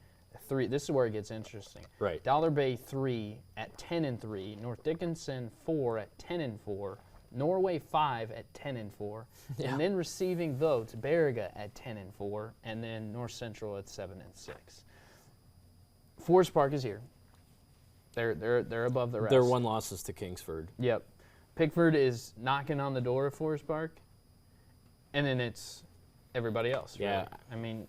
3. This is where it gets interesting. Right. Dollar Bay 3 at 10-3, North Dickinson 4 at 10-4, Norway 5 at 10-4, Yeah. and then receiving votes Beriga at 10-4, and then North Central at 7-6. Forest Park is here. They're above the rest. Their one losses to Kingsford. Yep. Pickford is knocking on the door of Forest Park, and then it's everybody else. Really. Yeah. I mean,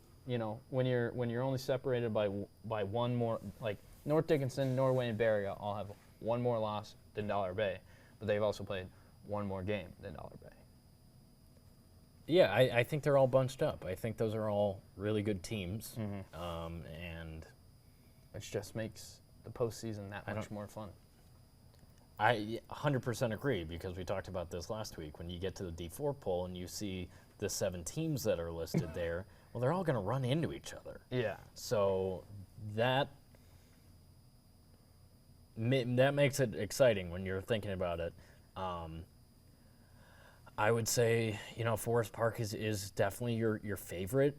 when you're only separated by one more, like North Dickinson, Norway, and Beriga all have one more loss than Dollar Bay, but they've also played one more game than Dollar Bay. Yeah, I think they're all bunched up. I think those are all really good teams, and Which just makes the postseason that much more fun. I 100% agree because we talked about this last week. When you get to the D4 poll and you see the 7 teams that are listed there, well, they're all going to run into each other. Yeah. So that makes it exciting when you're thinking about it. I would say, Forest Park is definitely your favorite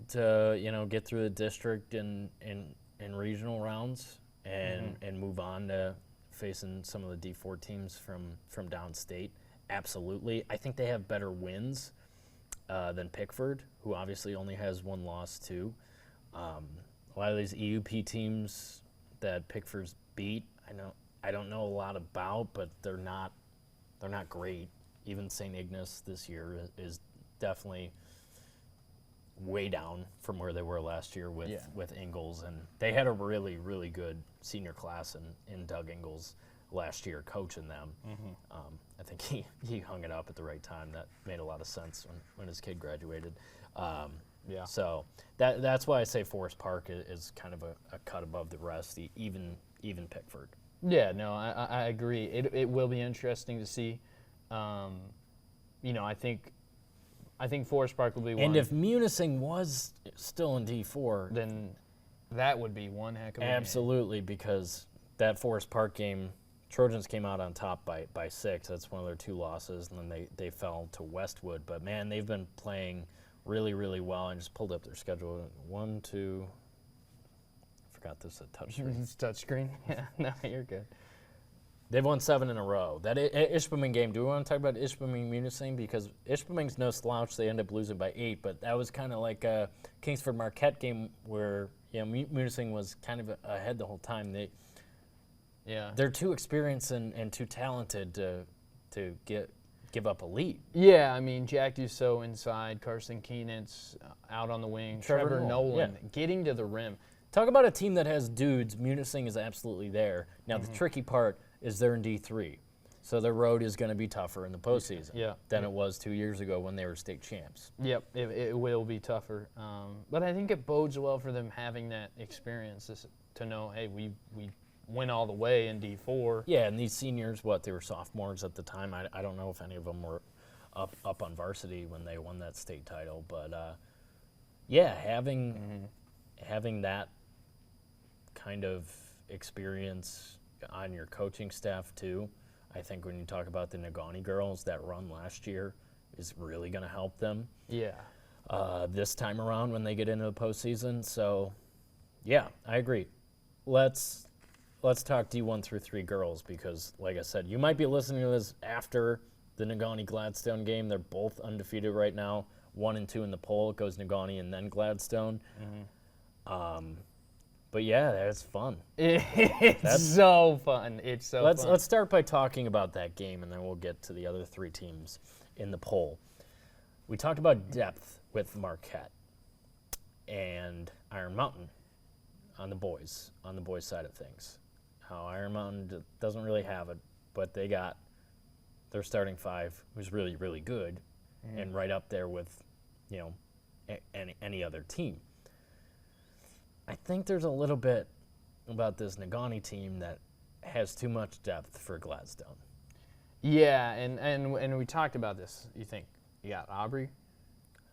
to, get through the district and regional rounds and move on to facing some of the D4 teams from downstate. Absolutely. I think they have better wins than Pickford, who obviously only has one loss too. A lot of these EUP teams that Pickford's beat, I don't know a lot about, but they're not great. Even St. Ignace this year is definitely way down from where they were last year with Ingalls, and they had a really, really good senior class in Doug Ingalls last year coaching them. I think he hung it up at the right time. That made a lot of sense when his kid graduated. So that's why I say Forest Park is kind of a cut above the rest, even Pickford. Yeah, no, I agree. It will be interesting to see. I think Forest Park will be one. And if Munising was still in D4, then that would be one heck of a absolutely, because that Forest Park game, Trojans came out on top by 6. That's one of their 2 losses, and then they fell to Westwood. But, man, they've been playing really, really well. I just pulled up their schedule. 1, 2, I forgot this is a touchscreen. It's touchscreen? Yeah, no, you're good. They've won 7 in a row. That Ishpeming game, do we want to talk about Ishpeming Munising? Because Ishpeming's no slouch. They end up losing by 8, but that was kind of like a Kingsford Marquette game where Munising was kind of ahead the whole time. They're too experienced and too talented to give up a lead. Yeah, I mean, Jack Dussault inside, Carson Keenitz out on the wing, Trevor Nolan getting to the rim. Talk about a team that has dudes. Munising is absolutely there. Now, the tricky part is they're in D3. So their road is going to be tougher in the postseason than it was 2 years ago when they were state champs. Yep, it will be tougher. But I think it bodes well for them having that experience to know, hey, we went all the way in D4. Yeah, and these seniors, they were sophomores at the time. I don't know if any of them were up on varsity when they won that state title. But, having that kind of experience on your coaching staff too, I think when you talk about the Negaunee girls, that run last year is really going to help them. Yeah. This time around when they get into the postseason. So, yeah, I agree. Let's talk D1 through 3 girls because, like I said, you might be listening to this after the Negaunee-Gladstone game. They're both undefeated right now. 1 and 2 in the poll. It goes Negaunee and then Gladstone. But yeah, that's fun. It's so fun. It's so fun. Let's start by talking about that game, and then we'll get to the other 3 teams in the poll. We talked about depth with Marquette and Iron Mountain on the boys side of things. How Iron Mountain doesn't really have it, but they got their starting 5, who's really, really good, and right up there with, any other team. I think there's a little bit about this Negaunee team that has too much depth for Gladstone. Yeah, and we talked about this. You think you got Aubrey?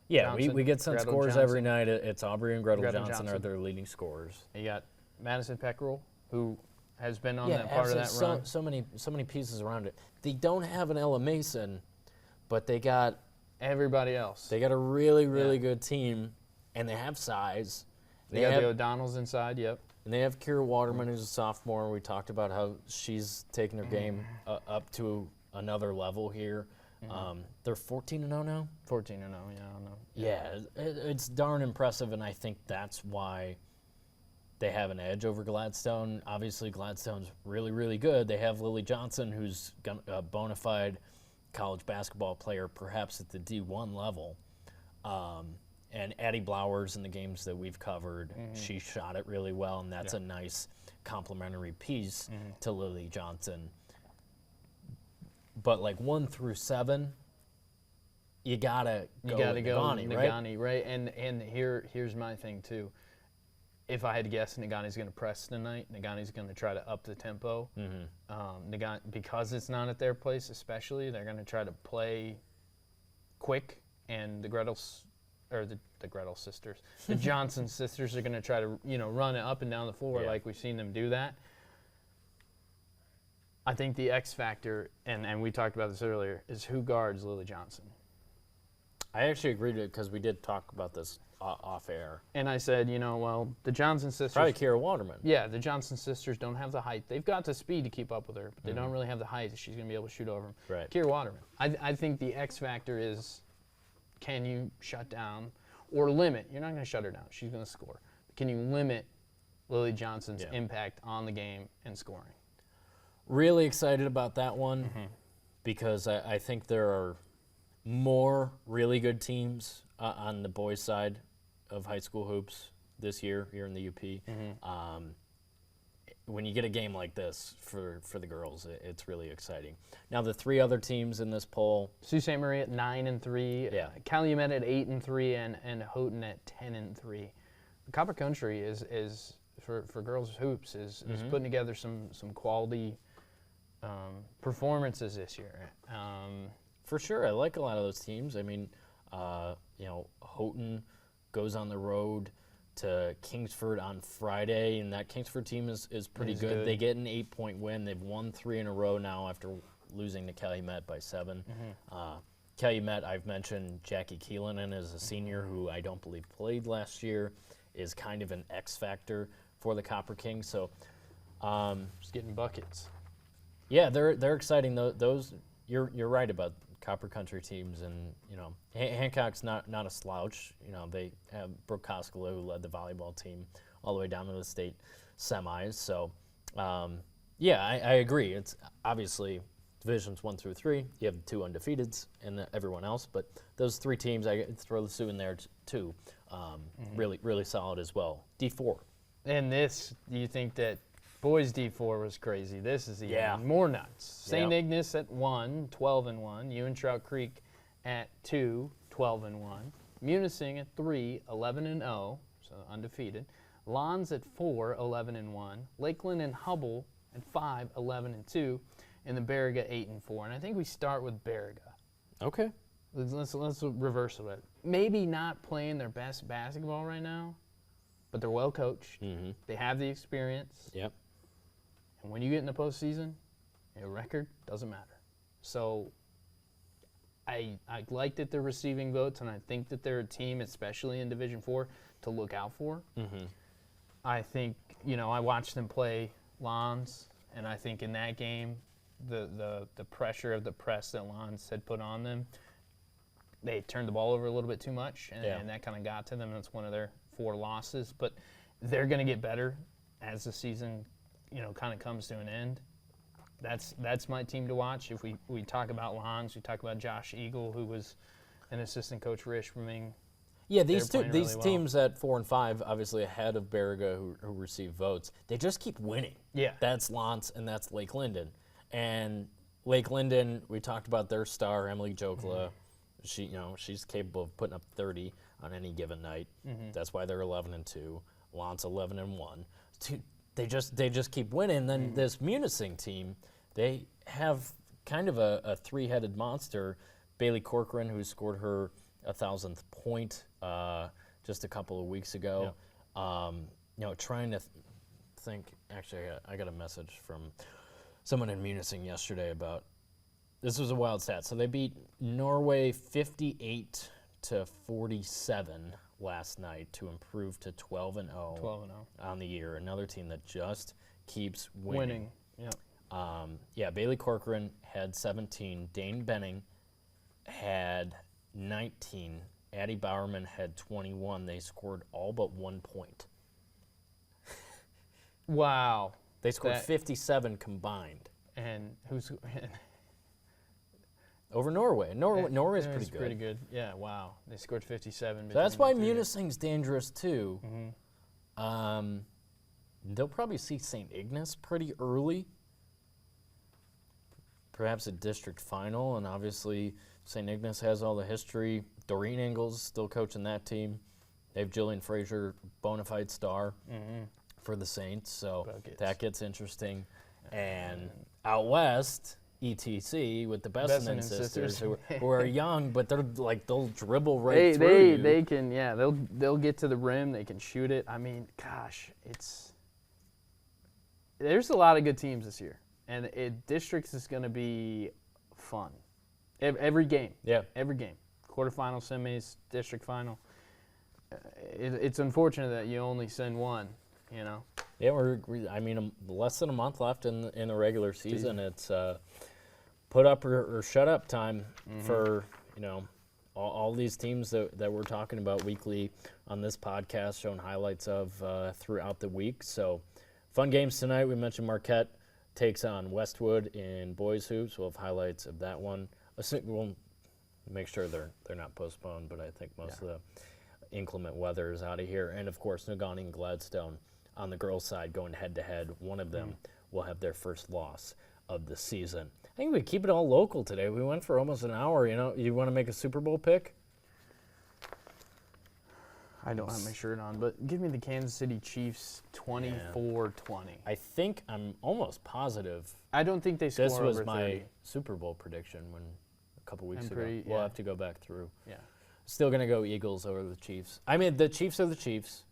Yeah, Johnson, we get some Gretel scores Johnson. every night. It's Aubrey and Gretel Gretel Johnson Johnson. are their leading scorers. You got Madison Peckerell, who has been on that part of that run. So many pieces around it. They don't have an Ella Mason, but they got everybody else. They got a really good team, and they have size. They got the O'Donnells inside, yep. And they have Kira Waterman, who's a sophomore. We talked about how she's taken her game up to another level here. They're 14-0 now? 14-0, yeah, I don't know. Yeah, it's darn impressive, and I think that's why they have an edge over Gladstone. Obviously, Gladstone's really good. They have Lily Johnson, who's a bona fide college basketball player, perhaps at the D1 level. And Addie Blowers, in the games that we've covered, she shot it really well, and that's a nice complementary piece to Lily Johnson. But like 1 through 7, you gotta go Nagani, right? And here's my thing too. If I had to guess, Nagani's going to press tonight. Nagani's going to try to up the tempo. Nagani, because it's not at their place, especially, they're going to try to play quick, and the Gretel sisters, the Johnson sisters are going to try to run it up and down the floor like we've seen them do that. I think the X factor, and we talked about this earlier, is who guards Lily Johnson. I actually agreed with it because we did talk about this off air. And I said, the Johnson sisters. Probably Kira Waterman. Yeah, the Johnson sisters don't have the height. They've got the speed to keep up with her, but they don't really have the height that she's going to be able to shoot over them. Right. Kira Waterman. I think the X factor is, can you shut down or limit? You're not going to shut her down. She's going to score. Can you limit Lily Johnson's impact on the game and scoring? Really excited about that one because I think there are more really good teams on the boys' side of high school hoops this year here in the UP. When you get a game like this for the girls, it's really exciting. Now the 3 other teams in this poll: Sault Ste. Marie at 9-3, Calumet at 8-3, and Houghton at 10-3. The Copper Country is for girls hoops is putting together some quality performances this year. For sure, I like a lot of those teams. I mean, Houghton goes on the road to Kingsford on Friday, and that Kingsford team is pretty good. They get an 8-point win. They've won 3 in a row now after losing to Calumet by 7. Calumet, I've mentioned Jackie Keelanen as a senior who I don't believe played last year, is kind of an X factor for the Copper Kings. So, just getting buckets. Yeah, they're exciting. Those you're right about Copper Country teams, and Hancock's not a slouch. They have Brooke Koskela, who led the volleyball team all the way down to the state semis. So, I agree. It's obviously divisions 1 through 3. You have the 2 undefeateds and everyone else, but those 3 teams, I throw the Sioux in there too. Really solid as well. D4. And this, you think that boys D4 was crazy. This is even more nuts. St. Ignace at 1, 12-1. Ewan Trout Creek at 2, 12-1. Munising at 3, 11-0, so undefeated. Lons at 4, 11-1. Lakeland and Hubble at 5, 11-2. And the Baraga 8-4. And I think we start with Baraga. Okay. Let's reverse it. Maybe not playing their best basketball right now, but they're well coached. They have the experience. Yep. And when you get in the postseason, your record doesn't matter. So I like that they're receiving votes, and I think that they're a team, especially in Division IV, to look out for. I think, I watched them play Lons, and I think in that game, the pressure of the press that Lons had put on them, they turned the ball over a little bit too much, and that kind of got to them. That's one of their 4 losses. But they're going to get better as the season kind of comes to an end. That's my team to watch. If we talk about Lons, we talk about Josh Eagle, who was an assistant coach for Ishpeming. Yeah, these teams at 4 and 5, obviously ahead of Baraga, who receive votes, they just keep winning. Yeah, that's Lons and that's Lake Linden. And Lake Linden, we talked about their star Emily Jokla. She's capable of putting up 30 on any given night. That's why they're 11-2. Lons 11-1. They just keep winning. Then this Munising team, they have kind of a 3-headed monster. Bailey Corcoran, who scored her 1,000th point just a couple of weeks ago. Trying to think. Actually, I got a message from someone in Munising yesterday about this was a wild stat. So they beat Norway 58-47 last night to improve to 12-0 on the year. Another team that just keeps winning. Yeah. Bailey Corcoran had 17. Dane Benning had 19. Addie Bowerman had 21. They scored all but 1 point. Wow. They scored 57 combined. And who's over Norway. Norway's pretty good. Pretty good. Yeah, wow. They scored 57. So that's why Munising's dangerous too. They'll probably see St. Ignace pretty early. Perhaps a district final, and obviously St. Ignace has all the history. Doreen Ingalls still coaching that team. They have Jillian Frazier, bona fide star for the Saints, so that gets interesting. And out west, ETC with the Bessinen sisters who are young, but they'll dribble right through you. They can, they'll get to the rim. They can shoot it. I mean, gosh, there's a lot of good teams this year, and districts is going to be fun. Every game. Yeah. Every game. Quarterfinal, semis, district final. It's unfortunate that you only send one, you know. Yeah, less than a month left in the regular season. It's put up or shut up time for, all these teams that we're talking about weekly on this podcast, showing highlights of throughout the week. So fun games tonight. We mentioned Marquette takes on Westwood in boys hoops. We'll have highlights of that one. We'll make sure they're not postponed, but I think most of the inclement weather is out of here. And, of course, Nagani and Gladstone on the girls' side going head-to-head. One of them will have their first loss of the season. I think we keep it all local today. We went for almost an hour. You want to make a Super Bowl pick? I don't have my shirt on, but give me the Kansas City Chiefs 24-20. I think I'm almost positive. I don't think they score over 30. This was my Super Bowl prediction a couple weeks ago. We'll have to go back through. Yeah. Still going to go Eagles over the Chiefs. I mean, the Chiefs are the Chiefs.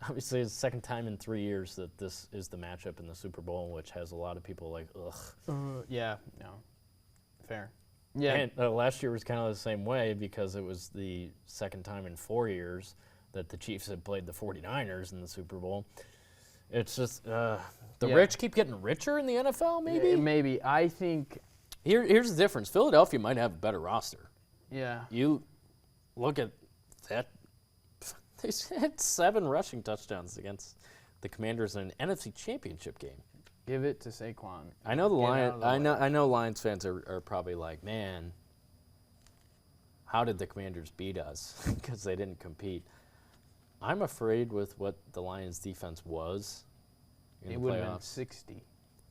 Obviously, it's the second time in 3 years that this is the matchup in the Super Bowl, which has a lot of people like, ugh. Fair. Yeah. And last year was kind of the same way because it was the second time in 4 years that the Chiefs had played the 49ers in the Super Bowl. It's just the rich keep getting richer in the NFL, maybe? Maybe. I think Here's the difference. Philadelphia might have a better roster. Yeah. You look at that. They had 7 rushing touchdowns against the Commanders in an NFC Championship game. Give it to Saquon. I know the Lions. I know Lions fans are probably like, man, how did the Commanders beat us? Because they didn't compete. I'm afraid with what the Lions' defense was in the playoffs. It would have been 65.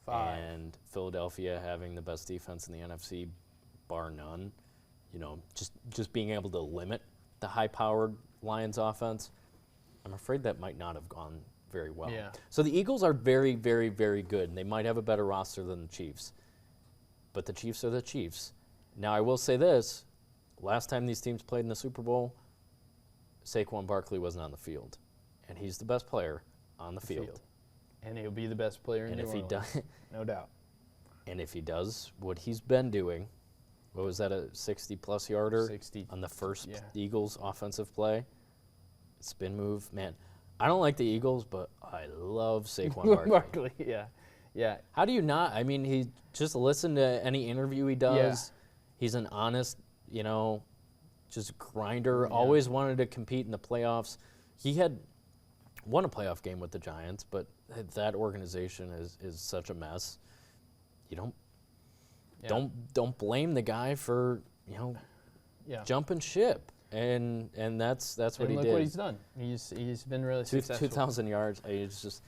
And Philadelphia having the best defense in the NFC, bar none. Just being able to limit the high-powered Lions offense. I'm afraid that might not have gone very well. Yeah. So the Eagles are very, very, very good, and they might have a better roster than the Chiefs. But the Chiefs are the Chiefs. Now, I will say this. Last time these teams played in the Super Bowl, Saquon Barkley wasn't on the field. And he's the best player on the field. And he'll be the best player in New Orleans. No doubt. And if he does what he's been doing, what was that, a 60-plus yarder 60 on the first Eagles offensive play? Spin move. Man, I don't like the Eagles, but I love Saquon Barkley. Yeah. How do you not? I mean, he just listen to any interview he does. Yeah. He's an honest, just grinder. Always wanted to compete in the playoffs. He had won a playoff game with the Giants, but that organization is such a mess. You don't blame the guy for jumping ship. And that's what he did. Look what he's done. He's been really successful. 2,000 yards. It's just,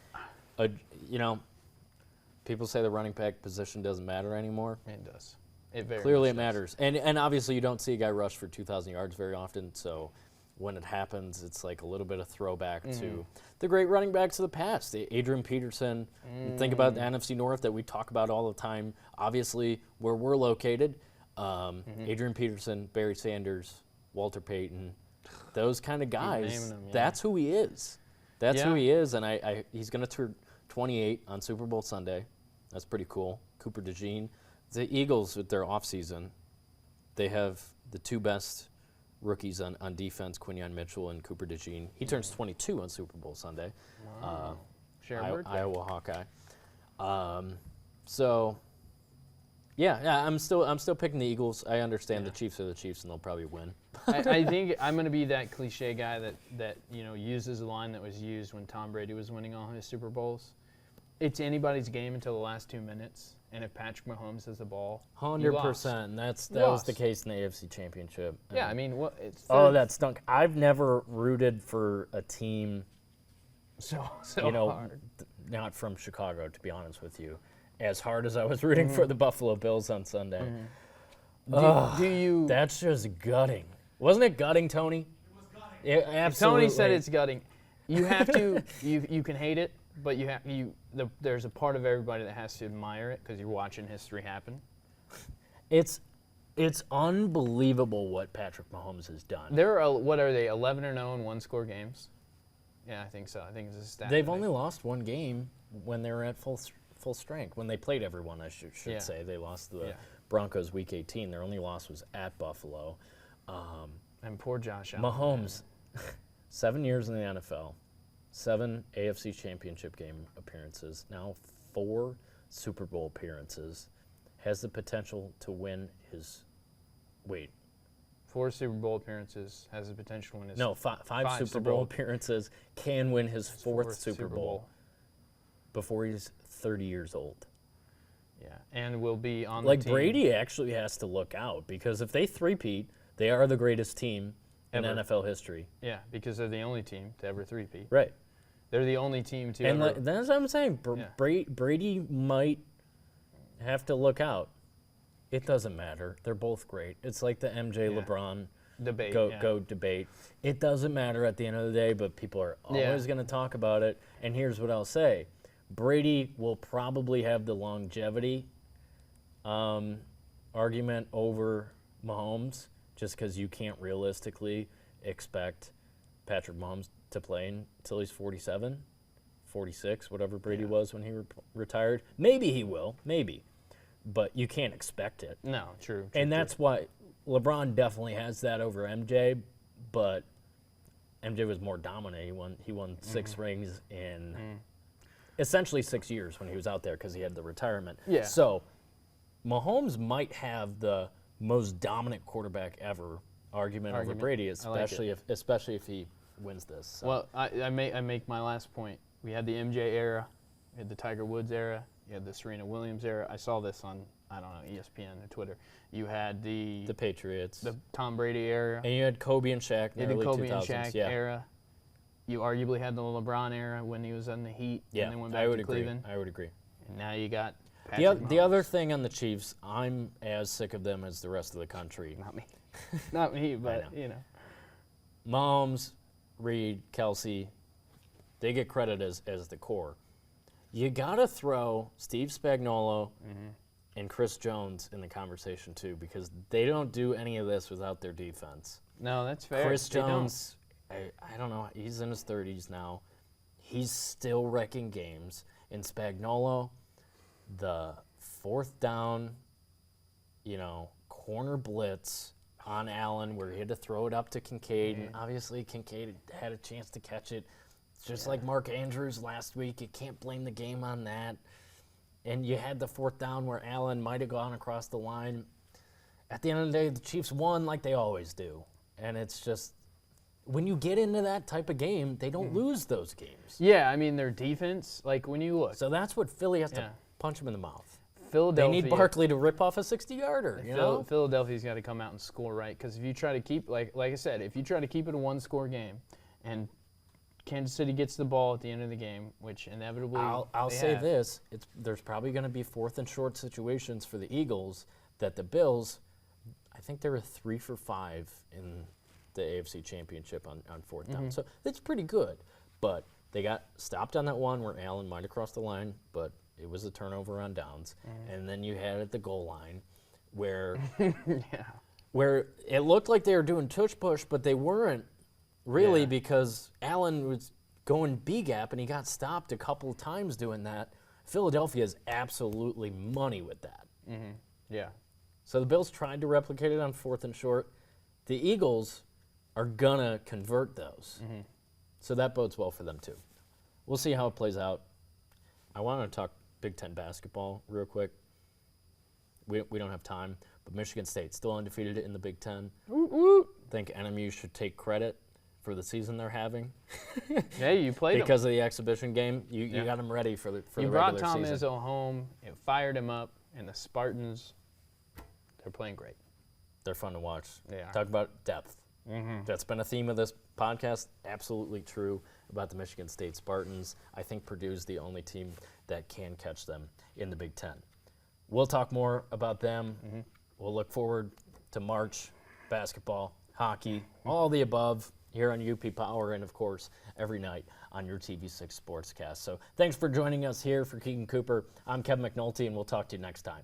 people say the running back position doesn't matter anymore. It does. It very Clearly, much it matters. And obviously, you don't see a guy rush for 2,000 yards very often. So when it happens, it's like a little bit of throwback to the great running backs of the past. Adrian Peterson. Think about the NFC North that we talk about all the time. Obviously, where we're located, Adrian Peterson, Barry Sanders, Walter Payton, those kind of guys. Them, That's who he is. That's who he is, and he's going to turn 28 on Super Bowl Sunday. That's pretty cool. Cooper DeJean. The Eagles, with their offseason, they have the two best rookies on defense, Quinyon Mitchell and Cooper DeJean. He turns 22 on Super Bowl Sunday. Wow. Iowa Hawkeye. So, yeah, I'm still picking the Eagles. I understand the Chiefs are the Chiefs, and they'll probably win. I think I'm going to be that cliche guy that uses a line that was used when Tom Brady was winning all his Super Bowls. It's anybody's game until the last 2 minutes, and if Patrick Mahomes has the ball, 100%. That was the case in the AFC Championship. Yeah, I mean, that stunk. I've never rooted for a team so hard. Not from Chicago, to be honest with you, as hard as I was rooting for the Buffalo Bills on Sunday. Do you? That's just gutting. Wasn't it gutting, Tony? It was gutting. Absolutely. Tony said it's gutting. You have to. you can hate it, but there's a part of everybody that has to admire it because you're watching history happen. It's unbelievable what Patrick Mahomes has done. There are what are they? 11-0 in one-score games. Yeah, I think so. I think it's a stat. They've only lost one game when they were at full strength. When they played everyone, I should say. They lost the Broncos Week 18. Their only loss was at Buffalo. And poor Josh Allen. Mahomes, 7 years in the NFL, 7 AFC Championship game appearances, now 4 Super Bowl appearances, has the potential to win his – 4 Super Bowl appearances, has the potential to win his... No, five Super Bowl appearances, can win his fourth Super Bowl before he's 30 years old. Yeah, and will be on the team. Like Brady actually has to look out because if they three-peat, they are the greatest team in NFL history. Yeah, because they're the only team to ever three-peat. Right. They're the only team to ever... And that's what I'm saying. Brady might have to look out. It doesn't matter. They're both great. It's like the MJ LeBron debate. Go debate. It doesn't matter at the end of the day, but people are always going to talk about it. And here's what I'll say. Brady will probably have the longevity argument over Mahomes just because you can't realistically expect Patrick Mahomes to play until he's 47, 46, whatever Brady was when he retired. Maybe he will, maybe. But you can't expect it. No, true. And that's why LeBron definitely has that over MJ, but MJ was more dominant. He won 6 rings in essentially 6 years when he was out there because he had the retirement. Yeah. So Mahomes might have the most dominant quarterback ever argument. Over Brady, especially if he wins this. So. Well, I make my last point. We had the MJ era, we had the Tiger Woods era. You had the Serena Williams era. I saw this on, ESPN or Twitter. You had the Patriots. The Tom Brady era. And you had Kobe and Shaq in the early 2000s. Kobe and Shaq era. You arguably had the LeBron era when he was on the Heat and then went back to Cleveland. I would agree. And now you got Patrick Mahomes. The other thing on the Chiefs, I'm as sick of them as the rest of the country. Not me. Not me, but, Mahomes, Reed, Kelsey, they get credit as the core. You got to throw Steve Spagnuolo and Chris Jones in the conversation, too, because they don't do any of this without their defense. No, that's fair. Chris Jones, I don't know, he's in his 30s now. He's still wrecking games. And Spagnuolo, the 4th down, corner blitz on Allen where he had to throw it up to Kincaid, and obviously Kincaid had a chance to catch it. Just like Mark Andrews last week, you can't blame the game on that. And you had the 4th down where Allen might have gone across the line. At the end of the day, the Chiefs won like they always do. And it's just, when you get into that type of game, they don't lose those games. Yeah, I mean, their defense, like when you look. So that's what Philly has to punch him in the mouth. Philadelphia. They need Barkley to rip off a 60-yarder. Philadelphia's got to come out and score right. Because if you try to keep, like I said, if you try to keep it a one-score game and Kansas City gets the ball at the end of the game, which inevitably I'll say this. There's probably going to be 4th and short situations for the Eagles that the Bills, I think they were 3 for 5 in the AFC Championship on 4th down. So it's pretty good. But they got stopped on that one where Allen might have crossed the line, but it was a turnover on downs. And then you had at the goal line where where it looked like they were doing tush push, but they weren't. Really, because Allen was going B-gap, and he got stopped a couple of times doing that. Philadelphia is absolutely money with that. Yeah. So the Bills tried to replicate it on 4th and short. The Eagles are going to convert those. So that bodes well for them, too. We'll see how it plays out. I want to talk Big Ten basketball real quick. We don't have time, but Michigan State still undefeated in the Big Ten. I think NMU should take credit for the season they're having. Yeah, you played because of the exhibition game. You got them ready for the regular season. You brought Tom Izzo home, you fired him up, and the Spartans, they're playing great. They're fun to watch. They are. Talk about depth. That's been a theme of this podcast. Absolutely true about the Michigan State Spartans. I think Purdue's the only team that can catch them in the Big Ten. We'll talk more about them. We'll look forward to March, basketball, hockey, all the above here on UP Power, and, of course, every night on your TV6 Sportscast. So thanks for joining us here for Keegan Cooper. I'm Kevin McNulty, and we'll talk to you next time.